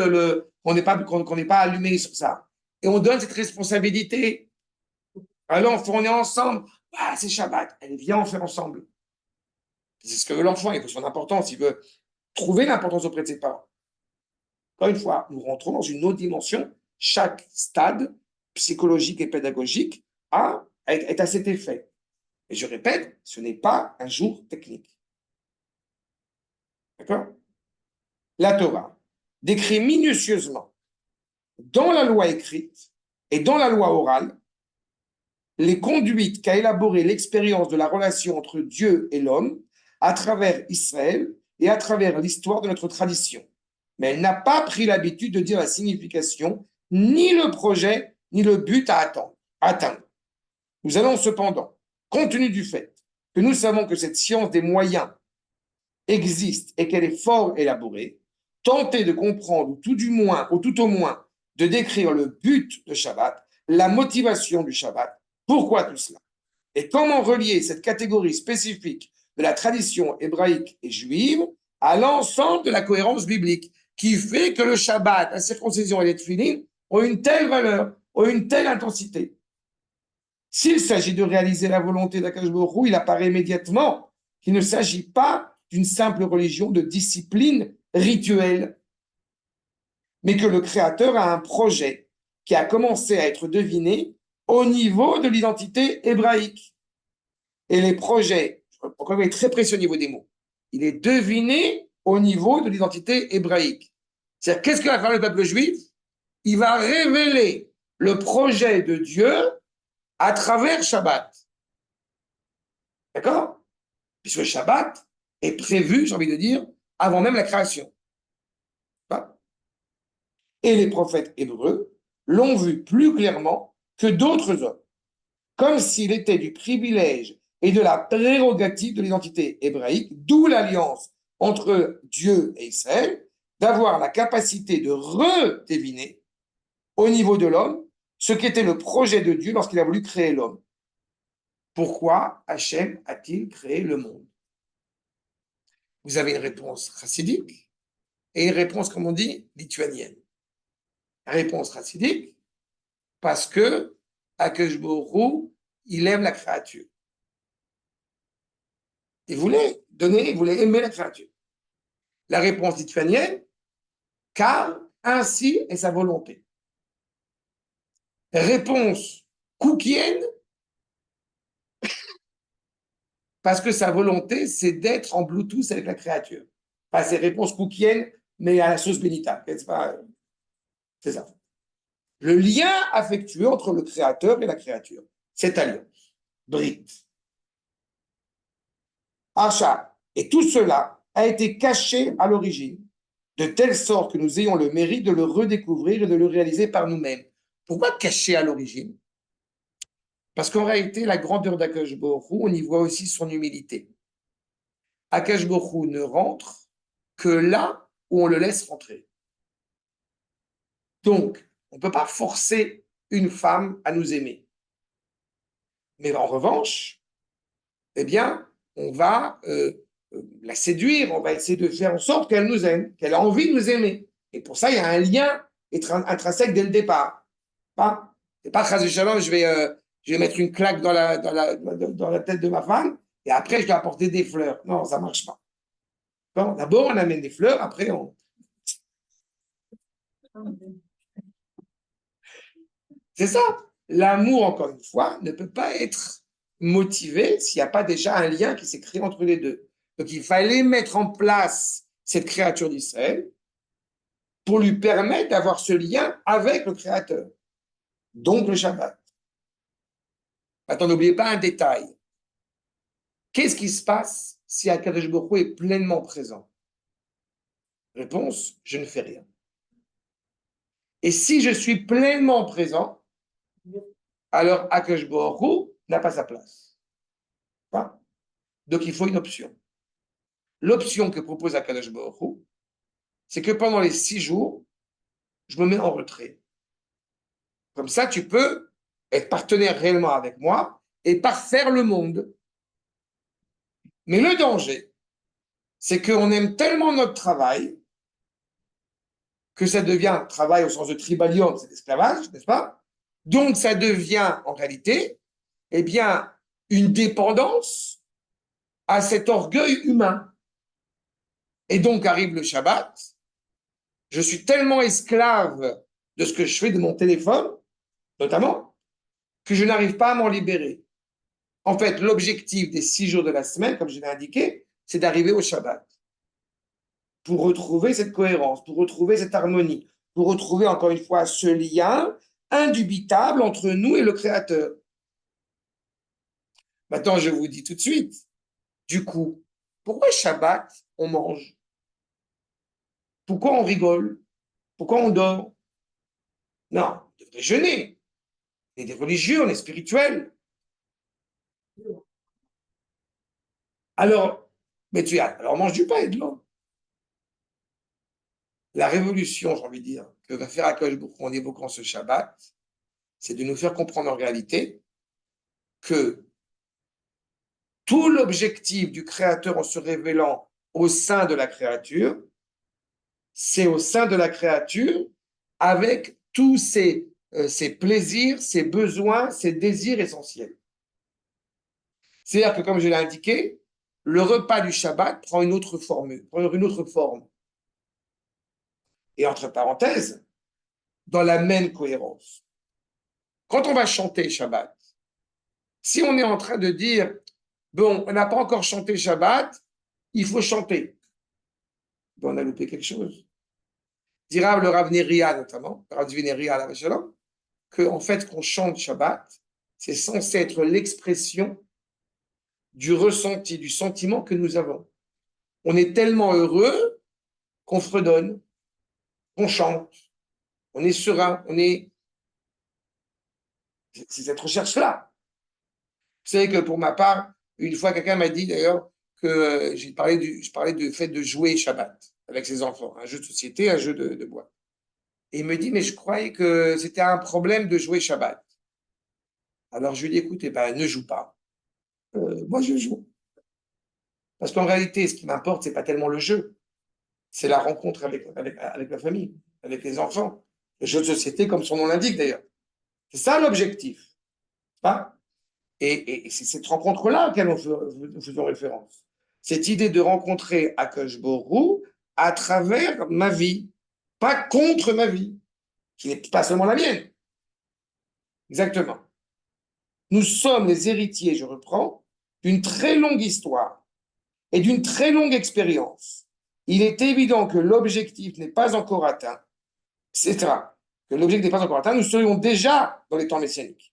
qu'on n'est pas allumé sur ça. Et on donne cette responsabilité. Alors, on est ensemble. Ah, c'est Shabbat. Elle vient, on fait ensemble. C'est ce que veut l'enfant. Il faut son importance. Il veut trouver l'importance auprès de ses parents. Encore une fois, nous rentrons dans une autre dimension. Chaque stade psychologique et pédagogique est à cet effet. Et je répète, ce n'est pas un jour technique. D'accord? La Torah décrit minutieusement, dans la loi écrite et dans la loi orale, les conduites qu'a élaborées l'expérience de la relation entre Dieu et l'homme à travers Israël et à travers l'histoire de notre tradition. Mais elle n'a pas pris l'habitude de dire la signification, ni le projet, ni le but à atteindre. Nous allons cependant, compte tenu du fait que nous savons que cette science des moyens existe et qu'elle est fort élaborée, tenter de comprendre, ou tout au moins, de décrire le but de Shabbat, la motivation du Shabbat, pourquoi tout cela, et comment relier cette catégorie spécifique de la tradition hébraïque et juive à l'ensemble de la cohérence biblique, qui fait que le Shabbat, la circoncision et les tefilin ont une telle valeur, ont une telle intensité. S'il s'agit de réaliser la volonté d'Akadosh Baruch Hu, il apparaît immédiatement qu'il ne s'agit pas d'une simple religion de discipline rituelle, mais que le Créateur a un projet qui a commencé à être deviné au niveau de l'identité hébraïque. Et les projets, encore il est très précis au niveau des mots, il est deviné au niveau de l'identité hébraïque. C'est-à-dire, qu'est-ce que va faire le peuple juif? Il va révéler le projet de Dieu à travers Shabbat. D'accord? Puisque Shabbat est prévu, j'ai envie de dire, avant même la création. Et les prophètes hébreux l'ont vu plus clairement que d'autres hommes, comme s'il était du privilège et de la prérogative de l'identité hébraïque, d'où l'alliance entre Dieu et Israël, d'avoir la capacité de redeviner au niveau de l'homme ce qui était le projet de Dieu lorsqu'il a voulu créer l'homme. Pourquoi Hachem a-t-il créé le monde? Vous avez une réponse chassidique et une réponse, comme on dit, lituanienne. La réponse chassidique, parce que Akadosh Baruch Hu, il aime la créature. Il voulait donner, il voulait aimer la créature. La réponse lituanienne, car ainsi est sa volonté. Réponse koukienne, parce que sa volonté, c'est d'être en Bluetooth avec la créature. Enfin, c'est réponse koukienne, mais à la sauce bénita. C'est ça. Le lien affectueux entre le créateur et la créature. Cette alliance. Brit. Achat. Et tout cela a été caché à l'origine, de telle sorte que nous ayons le mérite de le redécouvrir et de le réaliser par nous-mêmes. Pourquoi caché à l'origine? Parce qu'en réalité, la grandeur d'Akadosh Baruch Hu, on y voit aussi son humilité. Akadosh Baruch Hu ne rentre que là où on le laisse rentrer. Donc, on ne peut pas forcer une femme à nous aimer. Mais en revanche, eh bien, on va la séduire, on va essayer de faire en sorte qu'elle nous aime, qu'elle a envie de nous aimer. Et pour ça, il y a un lien intrinsèque dès le départ. C'est pas Chas Shalom, je vais mettre une claque dans la tête de ma femme et après je vais apporter des fleurs. Non, ça marche pas. Bon, d'abord, on amène des fleurs, après on... C'est ça. L'amour, encore une fois, ne peut pas être motivé s'il n'y a pas déjà un lien qui s'est créé entre les deux. Donc, il fallait mettre en place cette créature d'Israël pour lui permettre d'avoir ce lien avec le Créateur, donc le Shabbat. Maintenant, n'oubliez pas un détail. Qu'est-ce qui se passe si Akadosh Baruch Hu est pleinement présent? Réponse, je ne fais rien. Et si je suis pleinement présent, alors Akadosh Baruch Hu n'a pas sa place. Donc, il faut une option. L'option que propose Akadosh Baruch Hu, c'est que pendant les 6 jours, je me mets en retrait. Comme ça, tu peux être partenaire réellement avec moi et parfaire le monde. Mais le danger, c'est qu'on aime tellement notre travail que ça devient un travail au sens de tribalium, c'est l'esclavage, n'est-ce pas? Donc, ça devient en réalité, eh bien, une dépendance à cet orgueil humain. Et donc arrive le Shabbat, je suis tellement esclave de ce que je fais de mon téléphone, notamment, que je n'arrive pas à m'en libérer. En fait, l'objectif des 6 jours de la semaine, comme je l'ai indiqué, c'est d'arriver au Shabbat. Pour retrouver cette cohérence, pour retrouver cette harmonie, pour retrouver encore une fois ce lien indubitable entre nous et le Créateur. Maintenant, je vous dis tout de suite, du coup, pourquoi Shabbat, on mange? Pourquoi on rigole? Pourquoi on dort? Non, on devrait jeûner. On est des religieux, on est spirituels. Alors, alors mange du pain et de l'eau. La révolution, j'ai envie de dire, que va faire Akadosh Baruch Hu en évoquant ce Shabbat, c'est de nous faire comprendre en réalité que tout l'objectif du Créateur en se révélant au sein de la créature, c'est au sein de la créature avec tous ses plaisirs, ses besoins, ses désirs essentiels. C'est-à-dire que, comme je l'ai indiqué, le repas du Shabbat prend une autre forme, Et entre parenthèses, dans la même cohérence. Quand on va chanter Shabbat, si on est en train de dire, bon, on n'a pas encore chanté Shabbat, il faut chanter, on a loupé quelque chose. Dira le Rav Neria notamment, le Rav Neria à la Shalom, qu'en fait, qu'on chante Shabbat, c'est censé être l'expression du ressenti, du sentiment que nous avons. On est tellement heureux qu'on fredonne, qu'on chante, on est serein, c'est cette recherche-là. Vous savez que pour ma part, une fois, quelqu'un m'a dit d'ailleurs que je parlais du fait de jouer Shabbat avec ses enfants, un jeu de société, un jeu de bois. Et il me dit, mais je croyais que c'était un problème de jouer Shabbat. Alors je lui dis, écoute, eh ben, ne joue pas. Moi, je joue. Parce qu'en réalité, ce qui m'importe, c'est pas tellement le jeu, c'est la rencontre avec la famille, avec les enfants. Le jeu de société, comme son nom l'indique d'ailleurs. C'est ça l'objectif. Pas et c'est cette rencontre-là à laquelle nous faisons référence. Cette idée de rencontrer Akash Borou à travers ma vie, pas contre ma vie, qui n'est pas seulement la mienne. Exactement. Nous sommes les héritiers, je reprends, d'une très longue histoire et d'une très longue expérience. Il est évident que l'objectif n'est pas encore atteint, etc. Que l'objectif n'est pas encore atteint, nous serions déjà dans les temps messianiques.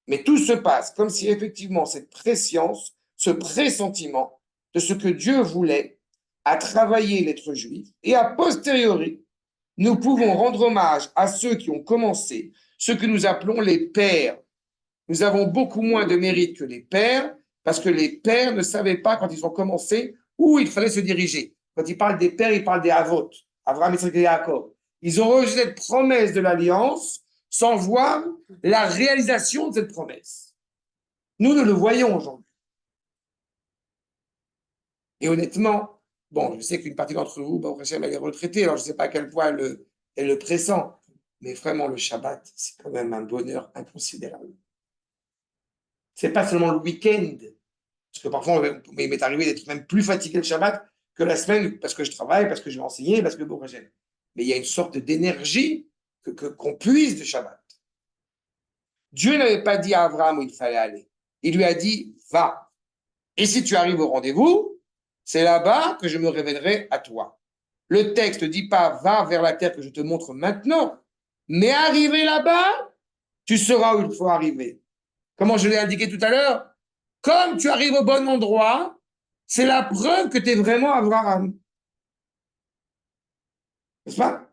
Mais tout se passe comme si effectivement cette préscience, ce pressentiment de ce que Dieu voulait, a travaillé l'être juif, et a posteriori, nous pouvons rendre hommage à ceux qui ont commencé, ce que nous appelons les pères. Nous avons beaucoup moins de mérite que les pères, parce que les pères ne savaient pas quand ils ont commencé où il fallait se diriger. Quand ils parlent des pères, ils parlent des Havot, Abraham, Isaac et Jacob. Ils ont rejeté cette promesse de l'alliance sans voir la réalisation de cette promesse. Nous le voyons aujourd'hui. Et honnêtement, bon, je sais qu'une partie d'entre vous, bon, elle est retraitée, alors je ne sais pas à quel point elle le pressent, mais vraiment, le Shabbat, c'est quand même un bonheur inconsidérable. C'est pas seulement le week-end, parce que parfois, il m'est arrivé d'être même plus fatigué le Shabbat que la semaine, parce que je travaille, parce que je vais enseigner, parce que bon, j'aime. Mais il y a une sorte d'énergie qu'on puise de Shabbat. Dieu n'avait pas dit à Abraham où il fallait aller. Il lui a dit, va. Et si tu arrives au rendez-vous, c'est là-bas que je me révélerai à toi. Le texte ne dit pas, va vers la terre que je te montre maintenant, mais arrivé là-bas, tu sauras où il faut arriver. Comment je l'ai indiqué tout à l'heure, comme tu arrives au bon endroit, c'est la preuve que tu es vraiment Abraham. N'est-ce pas?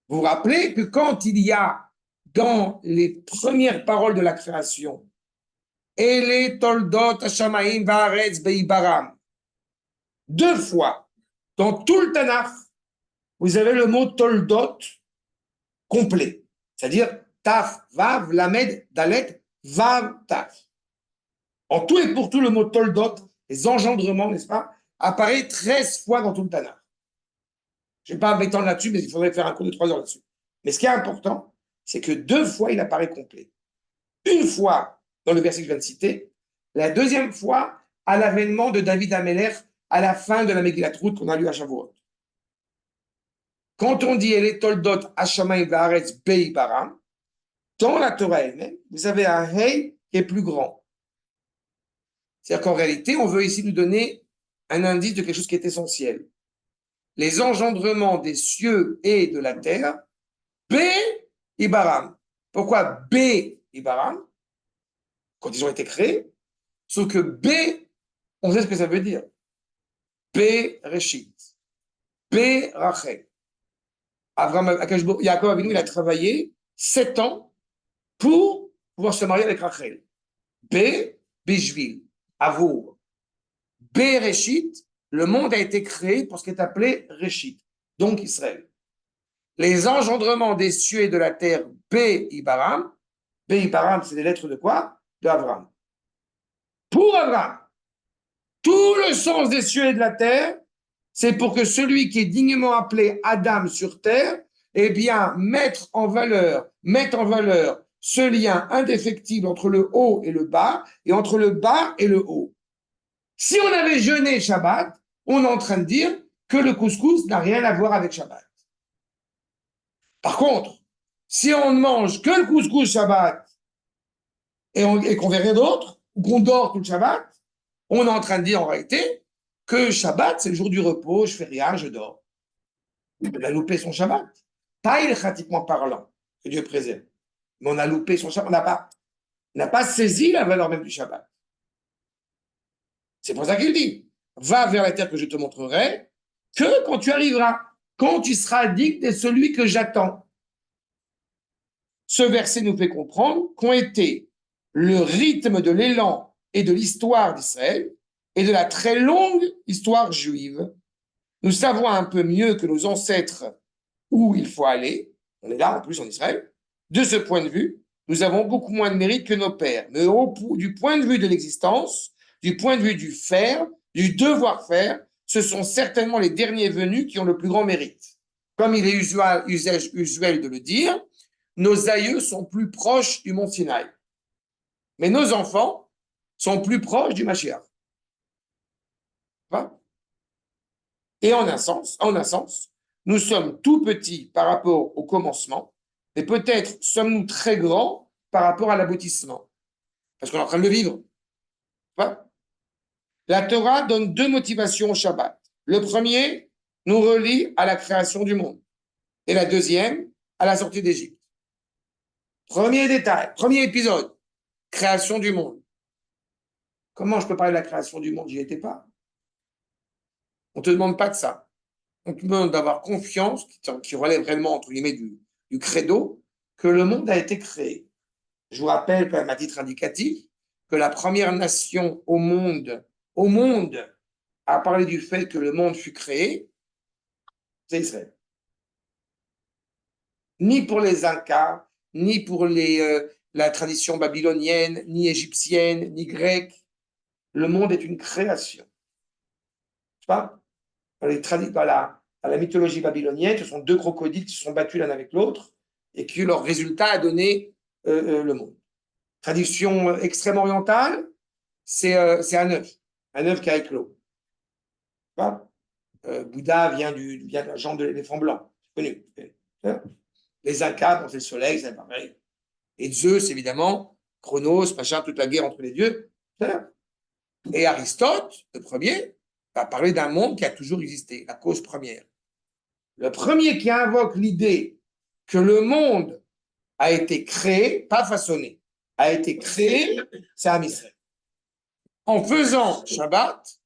Vous vous rappelez que quand il y a dans les premières paroles de la création, Ele toldot hashamaim va'aretz beibaram, 2 fois dans tout le Tanakh, vous avez le mot toldot complet, c'est-à-dire taf, vav, lamed, dalet, vav, taf. En tout et pour tout, le mot toldot, les engendrements, n'est-ce pas, apparaît 13 fois dans tout le Tanakh. Je ne vais pas m'étendre là-dessus, mais il faudrait faire un cours de 3 heures là-dessus. Mais ce qui est important, c'est que 2 fois, il apparaît complet. Une fois dans le verset que je viens de citer, la deuxième fois à l'avènement de David Améler à la fin de la Megillat Ruth qu'on a lu à Shavuot. Quand on dit El Toldot Hashamayim Va'aretz Bei Baram, dans la Torah elle-même, vous avez un Hey qui est plus grand. C'est-à-dire qu'en réalité, on veut ici nous donner un indice de quelque chose qui est essentiel. Les engendrements des cieux et de la terre, B Ibaram. Pourquoi B Ibaram? Quand ils ont été créés, sauf que B, on sait ce que ça veut dire. B Reshit, B Rachel. Yaakov Avinu, il a travaillé 7 ans pour pouvoir se marier avec Rachel. B Bishvil, Avour. B Reshit, le monde a été créé pour ce qui est appelé Reshit, donc Israël. Les engendrements des cieux et de la terre, B Ibaram. B Ibaram, c'est des lettres de quoi? De Abraham. Pour Abraham, tout le sens des cieux et de la terre, c'est pour que celui qui est dignement appelé Adam sur terre, eh bien, mette en valeur ce lien indéfectible entre le haut et le bas, et entre le bas et le haut. Si on avait jeûné Shabbat, on est en train de dire que le couscous n'a rien à voir avec Shabbat. Par contre, si on ne mange que le couscous Shabbat et qu'on fait rien d'autre, ou qu'on dort tout le Shabbat, on est en train de dire en réalité que Shabbat, c'est le jour du repos, je fais rien, je dors. On a loupé son Shabbat. Pas ilchatiquement parlant, que Dieu préserve. Mais on a loupé son Shabbat, on n'a pas saisi la valeur même du Shabbat. C'est pour ça qu'il dit, va vers la terre que je te montrerai, que quand tu arriveras, quand tu seras digne de celui que j'attends. Ce verset nous fait comprendre qu'ont été le rythme de l'élan et de l'histoire d'Israël et de la très longue histoire juive. Nous savons un peu mieux que nos ancêtres où il faut aller, On est là, en plus, en Israël. De ce point de vue, nous avons beaucoup moins de mérite que nos pères. Mais du point de vue de l'existence, du point de vue du faire, du devoir faire, ce sont certainement les derniers venus qui ont le plus grand mérite. Comme il est usuel de le dire, nos aïeux sont plus proches du mont Sinaï. Mais nos enfants sont plus proches du Mashiach. Et en un sens, nous sommes tout petits par rapport au commencement, et peut-être sommes-nous très grands par rapport à l'aboutissement, parce qu'on est en train de le vivre. La Torah donne deux motivations au Shabbat. Le premier nous relie à la création du monde, et la deuxième à la sortie d'Égypte. Premier détail, premier épisode, création du monde. Comment je peux parler de la création du monde? J'y étais pas. On ne te demande pas de ça. On te demande d'avoir confiance, qui relève réellement, entre guillemets, du credo, que le monde a été créé. Je vous rappelle, quand même, à titre indicatif, que la première nation au monde, à parler du fait que le monde fut créé, c'est Israël. Ni pour les Incas, ni pour la tradition babylonienne, ni égyptienne, ni grecque. Le monde est une création. Pas dans la mythologie babylonienne, ce sont deux crocodiles qui se sont battus l'un avec l'autre et que leur résultat a donné le monde. Tradition extrême orientale, c'est un œuf qui a éclos. Bouddha vient de la jambe de l'éléphant blanc, c'est connu. Les Incas, c'est le soleil, c'est pareil. Et Zeus, évidemment, Chronos, machin, toute la guerre entre les dieux. Et Aristote, le premier, va parler d'un monde qui a toujours existé, la cause première. Le premier qui invoque l'idée que le monde a été créé, pas façonné, a été créé, c'est Amisraël. En faisant Shabbat,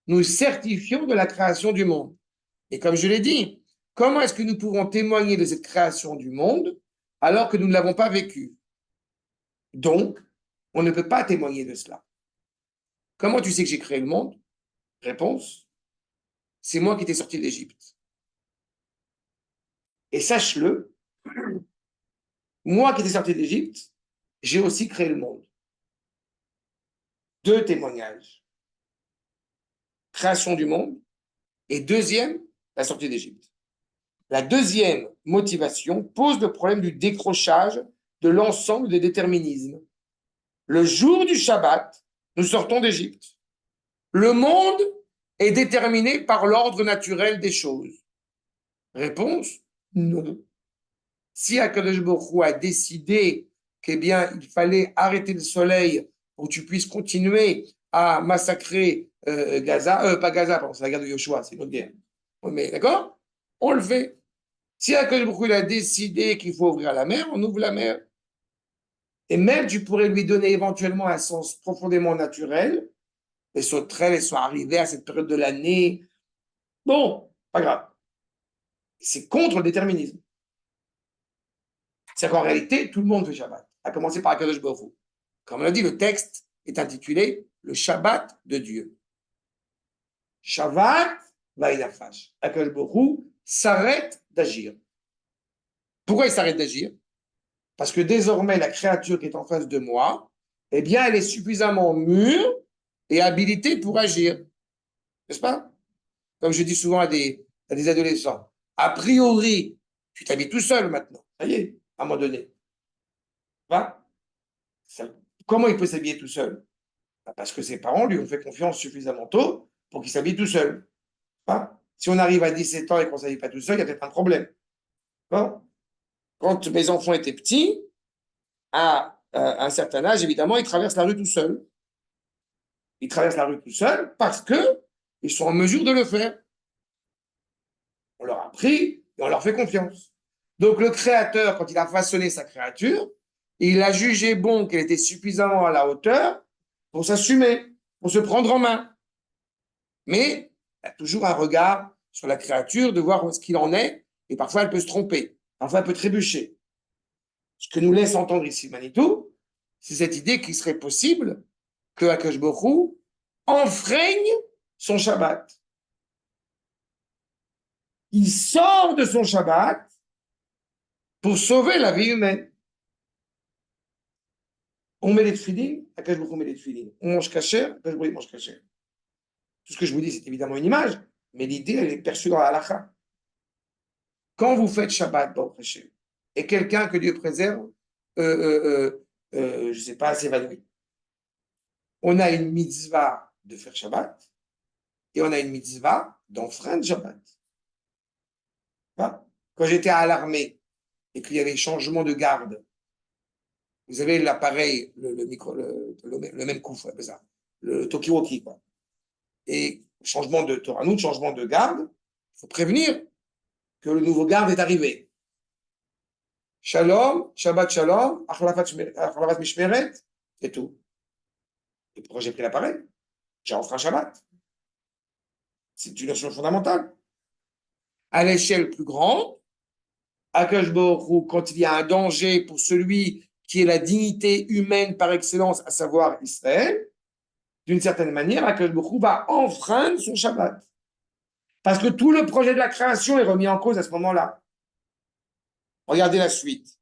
nous certifions de la création du monde. Et comme je l'ai dit, comment est-ce que nous pouvons témoigner de cette création du monde alors que nous ne l'avons pas vécue? Donc, on ne peut pas témoigner de cela. Comment tu sais que j'ai créé le monde? Réponse, c'est moi qui t'ai sorti d'Égypte. Et sache-le, moi qui t'ai sorti d'Égypte, j'ai aussi créé le monde. Deux témoignages. Création du monde et deuxième, la sortie d'Égypte. La deuxième motivation pose le problème du décrochage de l'ensemble des déterminismes. Le jour du Shabbat, nous sortons d'Égypte. Le monde est déterminé par l'ordre naturel des choses. Réponse, non. Si Akadosh Baruch Hu a décidé qu'il fallait arrêter le soleil pour que tu puisses continuer à massacrer Gaza, pas Gaza, pardon, c'est la guerre de Yoshua, c'est une autre guerre. Mais d'accord? On le fait. Si Akadosh Baruch Hu a décidé qu'il faut ouvrir la mer, on ouvre la mer. Et même tu pourrais lui donner éventuellement un sens profondément naturel. Les sauterelles sont arrivées à cette période de l'année. Bon, pas grave. C'est contre le déterminisme. C'est qu'en réalité, tout le monde fait Shabbat, à commencer par Akadosh Baruch Hu. Comme on l'a dit, le texte est intitulé le Shabbat de Dieu. Shabbat vaïnafash. Akadosh Baruch Hu s'arrête d'agir. Pourquoi il s'arrête d'agir? Parce que désormais, la créature qui est en face de moi, eh bien, elle est suffisamment mûre et habilitée pour agir. N'est-ce pas? Comme je dis souvent à des adolescents, a priori, tu t'habilles tout seul maintenant. Ça y est, à un moment donné. Comment il peut s'habiller tout seul? Parce que ses parents lui ont fait confiance suffisamment tôt pour qu'il s'habille tout seul. Si on arrive à 17 ans et qu'on ne s'habille pas tout seul, il y a peut-être un problème. Quand mes enfants étaient petits, à un certain âge, évidemment, ils traversent la rue tout seuls. Ils traversent la rue tout seuls parce qu'ils sont en mesure de le faire. On leur a appris et on leur fait confiance. Donc le Créateur, quand il a façonné sa créature, il a jugé bon qu'elle était suffisamment à la hauteur pour s'assumer, pour se prendre en main. Mais il y a toujours un regard sur la créature, de voir où est-ce qu'il en est, et parfois elle peut se tromper, parfois elle peut trébucher. Ce que nous laisse entendre ici Manitou, c'est cette idée qu'il serait possible que Akadosh Baruch Hu enfreigne son Shabbat. Il sort de son Shabbat pour sauver la vie humaine. On met les tefilines, Akash Baruch Hu met les tefilines. On mange kasher, Akash Baruch Hu mange kasher. Tout ce que je vous dis, c'est évidemment une image, mais l'idée, elle est perçue dans la halakha. Quand vous faites Shabbat, Baruch Hashem, et quelqu'un que Dieu préserve, je ne sais pas, s'évanouit. On a une mitzvah de faire Shabbat, et on a une mitzvah d'enfreindre Shabbat. Quand j'étais à l'armée, et qu'il y avait changement de garde, vous avez l'appareil, le même coup, ça, le Tokiwoki, quoi. Et changement de Toranout, changement de garde, il faut prévenir que le nouveau garde est arrivé. Shalom, Shabbat Shalom, Achlavat Mishmeret, et tout. Et pourquoi j'ai pris l'appareil? J'ai enfreint Shabbat. C'est une notion fondamentale. À l'échelle plus grande, Akash Baruch Hu, quand il y a un danger pour celui qui est la dignité humaine par excellence, à savoir Israël, d'une certaine manière, Akash Baruch Hu va enfreindre son Shabbat. Parce que tout le projet de la création est remis en cause à ce moment-là. Regardez la suite.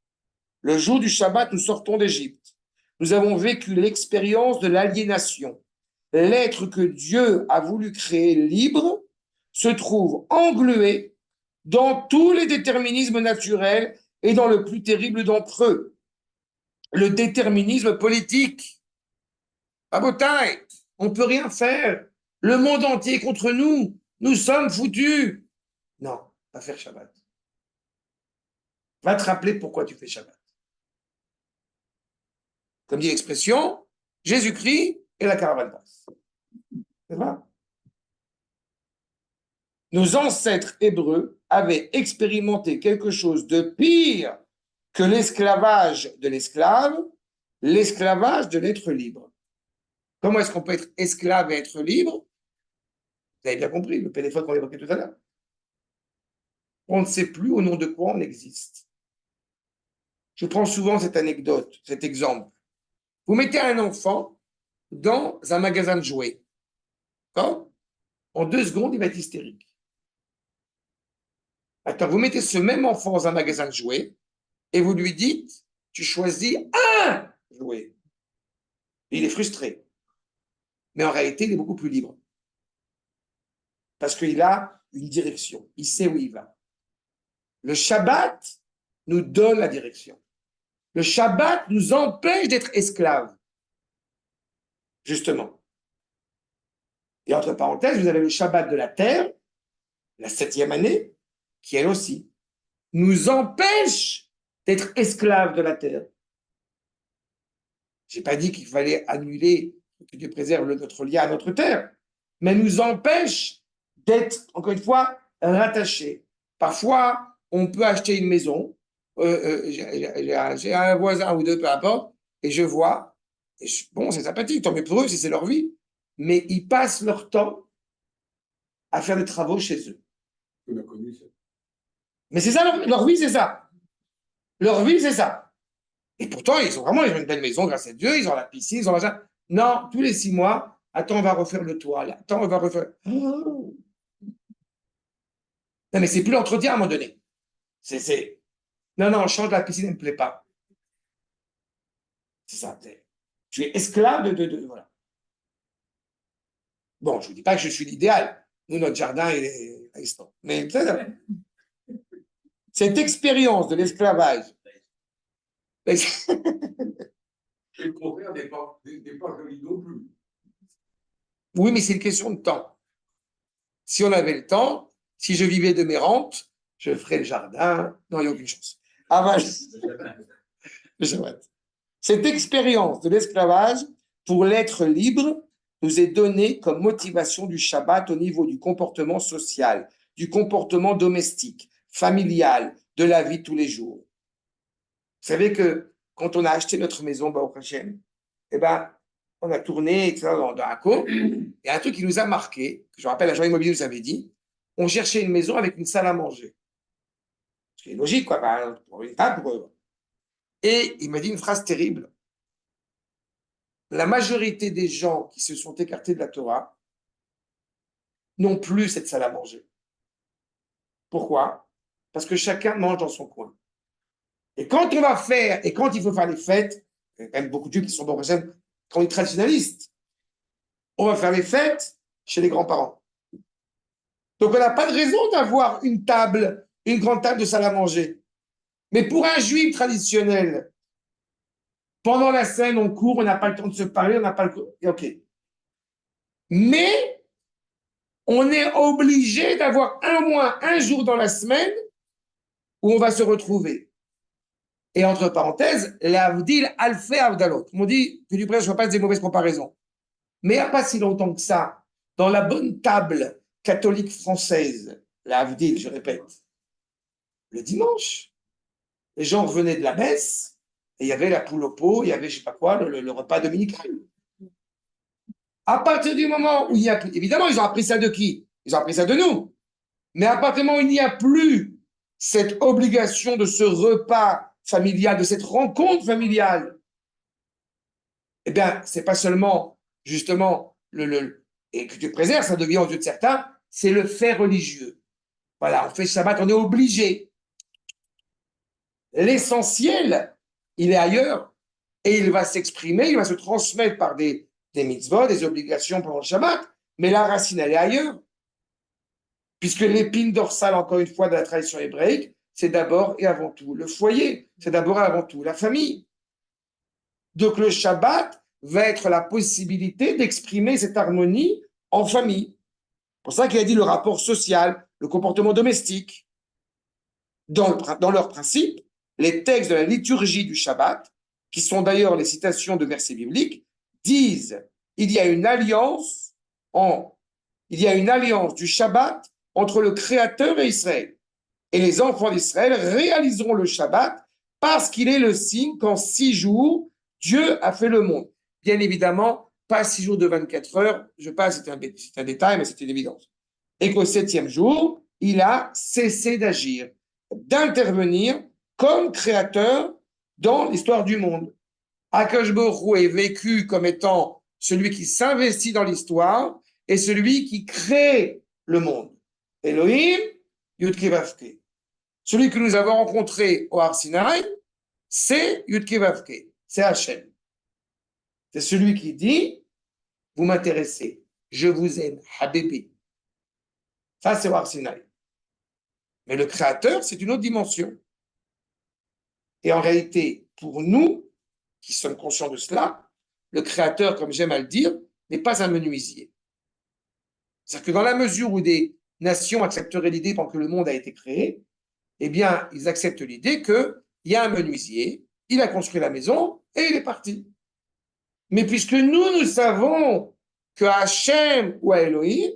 Le jour du Shabbat, nous sortons d'Égypte. Nous avons vécu l'expérience de l'aliénation. L'être que Dieu a voulu créer libre se trouve englué dans tous les déterminismes naturels et dans le plus terrible d'entre eux, le déterminisme politique. Rabotai, on ne peut rien faire. Le monde entier est contre nous. Nous sommes foutus. Non, va faire Shabbat. Va te rappeler pourquoi tu fais Shabbat. Comme dit l'expression, Jésus-Christ et la caravane passe. C'est vrai. Nos ancêtres hébreux avaient expérimenté quelque chose de pire que l'esclavage de l'esclave, l'esclavage de l'être libre. Comment est-ce qu'on peut être esclave et être libre? Vous avez bien compris, le téléphone qu'on évoquait tout à l'heure. On ne sait plus au nom de quoi on existe. Je prends souvent cette anecdote, cet exemple. Vous mettez un enfant dans un magasin de jouets. D'accord? En 2 secondes, il va être hystérique. Attends, vous mettez ce même enfant dans un magasin de jouets et vous lui dites, tu choisis un jouet. Et il est frustré. Mais en réalité, il est beaucoup plus libre. Parce qu'il a une direction. Il sait où il va. Le Shabbat nous donne la direction. Le Shabbat nous empêche d'être esclaves. Justement. Et entre parenthèses, vous avez le Shabbat de la terre, la 7e année, qui elle aussi nous empêche d'être esclaves de la terre. Je n'ai pas dit qu'il fallait annuler, que Dieu préserve notre lien à notre terre, mais nous empêche d'être, encore une fois, rattachés. Parfois, on peut acheter une maison, j'ai un voisin ou deux, peu importe, et je vois, bon, c'est sympathique, tant mieux pour eux si c'est leur vie, mais ils passent leur temps à faire des travaux chez eux. Mais c'est ça, leur vie, c'est ça. Leur vie, c'est ça. Et pourtant, ils ont une belle maison, grâce à Dieu, ils ont la piscine, ils ont la... Non, tous les 6 mois, attends, on va refaire le toit, là. Attends, on va refaire... Oh. Non, mais c'est plus l'entretien à un moment donné. Non, on change la piscine, elle ne me plaît pas. C'est ça. Tu es esclave de... Voilà. Bon, je ne vous dis pas que je suis l'idéal. Nous, notre jardin, il est existant. Mais cette expérience de l'esclavage... Le contraire n'est pas joli non plus. Oui, mais c'est une question de temps. Si on avait le temps, si je vivais de mes rentes, je ferais le jardin. Non, il n'y a aucune chance. Ah, le Shabbat. Cette expérience de l'esclavage, pour l'être libre, nous est donnée comme motivation du Shabbat au niveau du comportement social, du comportement domestique, familial, de la vie de tous les jours. Vous savez que quand on a acheté notre maison, Baruch Hashem, eh ben, on a tourné etc., dans Akko, et un truc qui nous a marqué, que je rappelle, l'agent immobilier nous avait dit, on cherchait une maison avec une salle à manger. Ce qui est logique, quoi, pour une table. Et il m'a dit une phrase terrible. La majorité des gens qui se sont écartés de la Torah n'ont plus cette salle à manger. Pourquoi? Parce que chacun mange dans son coin. Et quand on va faire, et quand il faut faire les fêtes, il y a quand même beaucoup de Juifs qui sont, bon, quand on est traditionnaliste, on va faire les fêtes chez les grands-parents. Donc, on n'a pas de raison d'avoir une table, une grande table de salle à manger. Mais pour un juif traditionnel, pendant la scène, on court, on n'a pas le temps de se parler, on n'a pas le temps. OK. Mais on est obligé d'avoir un jour dans la semaine où on va se retrouver. Et entre parenthèses, l'Avdil Alfé Avdalot. On dit que du près, je ne veux pas des mauvaises comparaisons. Mais il n'y a pas si longtemps que ça, dans la bonne table catholique française, l'Avdil, je répète, le dimanche, les gens revenaient de la messe, et il y avait la poule au pot, il y avait je ne sais pas quoi, le repas dominical. À partir du moment où il y a plus, évidemment, ils ont appris ça de qui? Ils ont appris ça de nous. Mais à partir du moment où il n'y a plus cette obligation de ce repas familial, de cette rencontre familiale, eh bien, c'est pas seulement, justement, et que tu préserves, ça devient aux yeux de certains, c'est le fait religieux. Voilà, on fait Shabbat, on est obligé. L'essentiel, il est ailleurs, et il va s'exprimer, il va se transmettre par des mitzvot, des obligations pendant le Shabbat, mais la racine, elle est ailleurs. Puisque l'épine dorsale, encore une fois, de la tradition hébraïque, c'est d'abord et avant tout le foyer, c'est d'abord et avant tout la famille. Donc le Shabbat va être la possibilité d'exprimer cette harmonie en famille. C'est pour ça qu'il a dit le rapport social, le comportement domestique. Dans leur principe, les textes de la liturgie du Shabbat, qui sont d'ailleurs les citations de versets bibliques, disent il y a une alliance du Shabbat entre le Créateur et Israël. Et les enfants d'Israël réaliseront le Shabbat parce qu'il est le signe qu'en 6 jours, Dieu a fait le monde. Bien évidemment, pas 6 jours de 24 heures, c'est un détail, mais c'est une évidence. Et qu'au 7e jour, il a cessé d'agir, d'intervenir comme créateur dans l'histoire du monde. Akadosh Baruch Hu est vécu comme étant celui qui s'investit dans l'histoire et celui qui crée le monde. Elohim, Yud-Kei Vav-Kei. Celui que nous avons rencontré au Har Sinaï, c'est Yud-Kei Vav-Kei, c'est Hachem. C'est celui qui dit, vous m'intéressez, je vous aime, Habibi. Ça, c'est au Har Sinaï. Mais le créateur, c'est une autre dimension. Et en réalité, pour nous, qui sommes conscients de cela, le créateur, comme j'aime à le dire, n'est pas un menuisier. C'est-à-dire que dans la mesure où des nations accepteraient l'idée pendant que le monde a été créé, eh bien, ils acceptent l'idée qu'il y a un menuisier, il a construit la maison et il est parti. Mais puisque nous savons que Hachem ou à Elohim,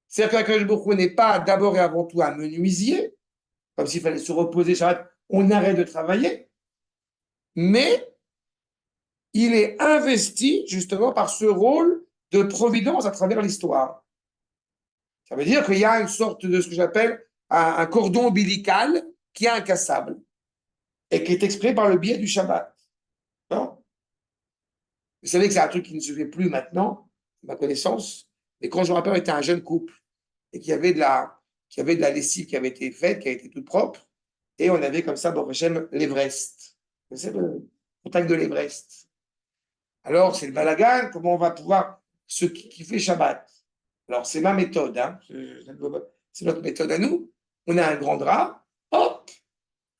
c'est-à-dire qu'Akadosh Baruch Hu n'est pas d'abord et avant tout un menuisier, comme s'il fallait se reposer, on arrête de travailler, mais il est investi justement par ce rôle de providence à travers l'histoire. Ça veut dire qu'il y a une sorte de ce que j'appelle un cordon ombilical qui est incassable et qui est exprimé par le biais du Shabbat. Non? Vous savez que c'est un truc qui ne se fait plus maintenant, à ma connaissance, mais quand je me rappelle, on était un jeune couple et qu'il y avait de la lessive qui avait été faite, qui a été toute propre, et on avait comme ça, bon, j'aime l'Everest. Vous savez, le contact de l'Everest. Alors, c'est le balagan, comment on va pouvoir se kiffer Shabbat. Alors, c'est ma méthode, hein. C'est notre méthode à nous. On a un grand drap, hop,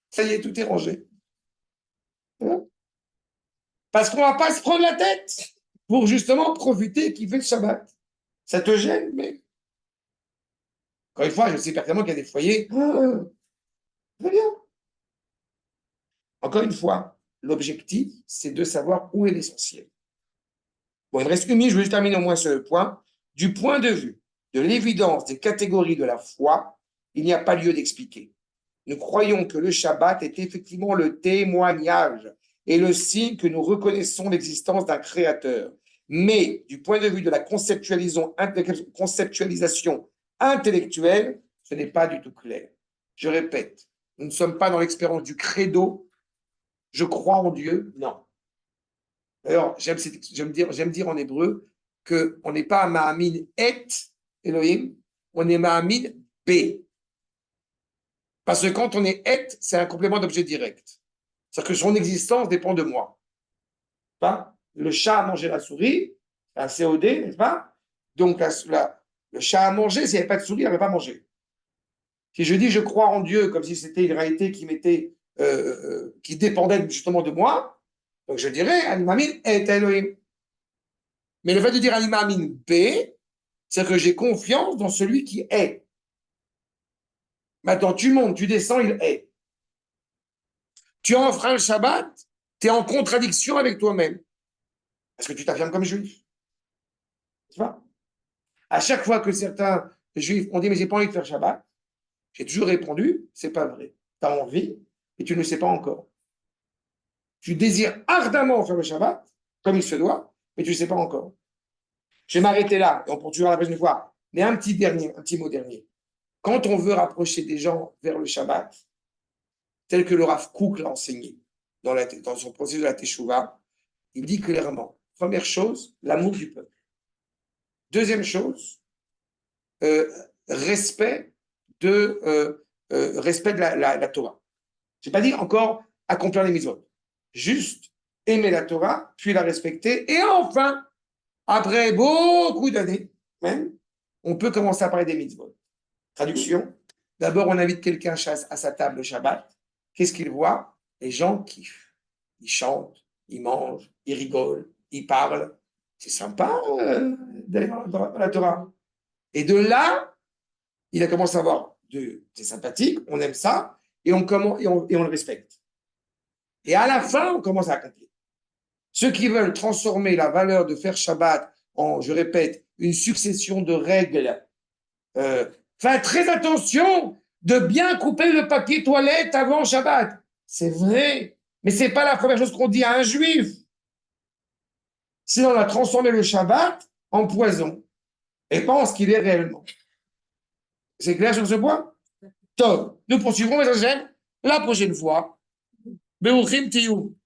ça y est, tout est rangé. Parce qu'on ne va pas se prendre la tête pour justement profiter et kiffer le Shabbat. Ça te gêne, mais... Encore une fois, je sais pertinemment qu'il y a des foyers. Très bien. Encore une fois, l'objectif, c'est de savoir où est l'essentiel. Bon, il me reste 1 minute, je veux juste terminer au moins ce point. Du point de vue de l'évidence des catégories de la foi, il n'y a pas lieu d'expliquer. Nous croyons que le Shabbat est effectivement le témoignage et le signe que nous reconnaissons l'existence d'un créateur. Mais du point de vue de la conceptualisation intellectuelle, ce n'est pas du tout clair. Je répète, nous ne sommes pas dans l'expérience du credo. Je crois en Dieu, non. D'ailleurs, j'aime dire en hébreu qu'on n'est pas Ma'amin et Elohim, on est Ma'amin B. Parce que quand on est et, c'est un complément d'objet direct. C'est-à-dire que son existence dépend de moi. Pas le chat a mangé la souris, un COD, n'est-ce pas? Donc, le chat a mangé, s'il n'y avait pas de souris, il n'aurait pas mangé. Si je dis je crois en Dieu comme si c'était une réalité qui dépendait justement de moi, donc je dirais Animamin est Elohim. Mais le fait de dire Animamin B, c'est que j'ai confiance dans celui qui est. Maintenant, tu montes, tu descends, il est. Tu enfreins le Shabbat, tu es en contradiction avec toi-même. Parce que tu t'affirmes comme juif. Tu vois? À chaque fois que certains juifs ont dit mais j'ai pas envie de faire Shabbat, j'ai toujours répondu, c'est pas vrai. Tu as envie, et tu ne le sais pas encore. Tu désires ardemment faire le Shabbat, comme il se doit, mais tu ne le sais pas encore. Je vais m'arrêter là, et on poursuivra la prochaine fois. Mais un petit mot dernier. Quand on veut rapprocher des gens vers le Shabbat, tel que le Rav Kook l'a enseigné dans son processus de la Teshuvah, il dit clairement, première chose, l'amour du peuple. Deuxième chose, respect de la Torah. Je n'ai pas dit encore accomplir les mitzvot. Juste aimer la Torah, puis la respecter. Et enfin, après beaucoup d'années, même, on peut commencer à parler des mitzvot. Traduction. D'abord, on invite quelqu'un à sa table le Shabbat. Qu'est-ce qu'il voit? Les gens kiffent. Ils chantent, ils mangent, ils rigolent, ils parlent. C'est sympa d'aller dans la Torah. Et de là, il a commencé à voir, c'est sympathique, on aime ça, et on le respecte. Et à la fin, on commence à accomplir. Ceux qui veulent transformer la valeur de faire Shabbat en, je répète, une succession de règles, faites très attention de bien couper le papier toilette avant Shabbat. C'est vrai, mais ce n'est pas la première chose qu'on dit à un juif. Sinon, on a transformé le Shabbat en poison et pas en ce qu'il est réellement. C'est clair sur ce point? Top. Nous poursuivrons, mes amis, la prochaine fois. Beuchim Tiyou.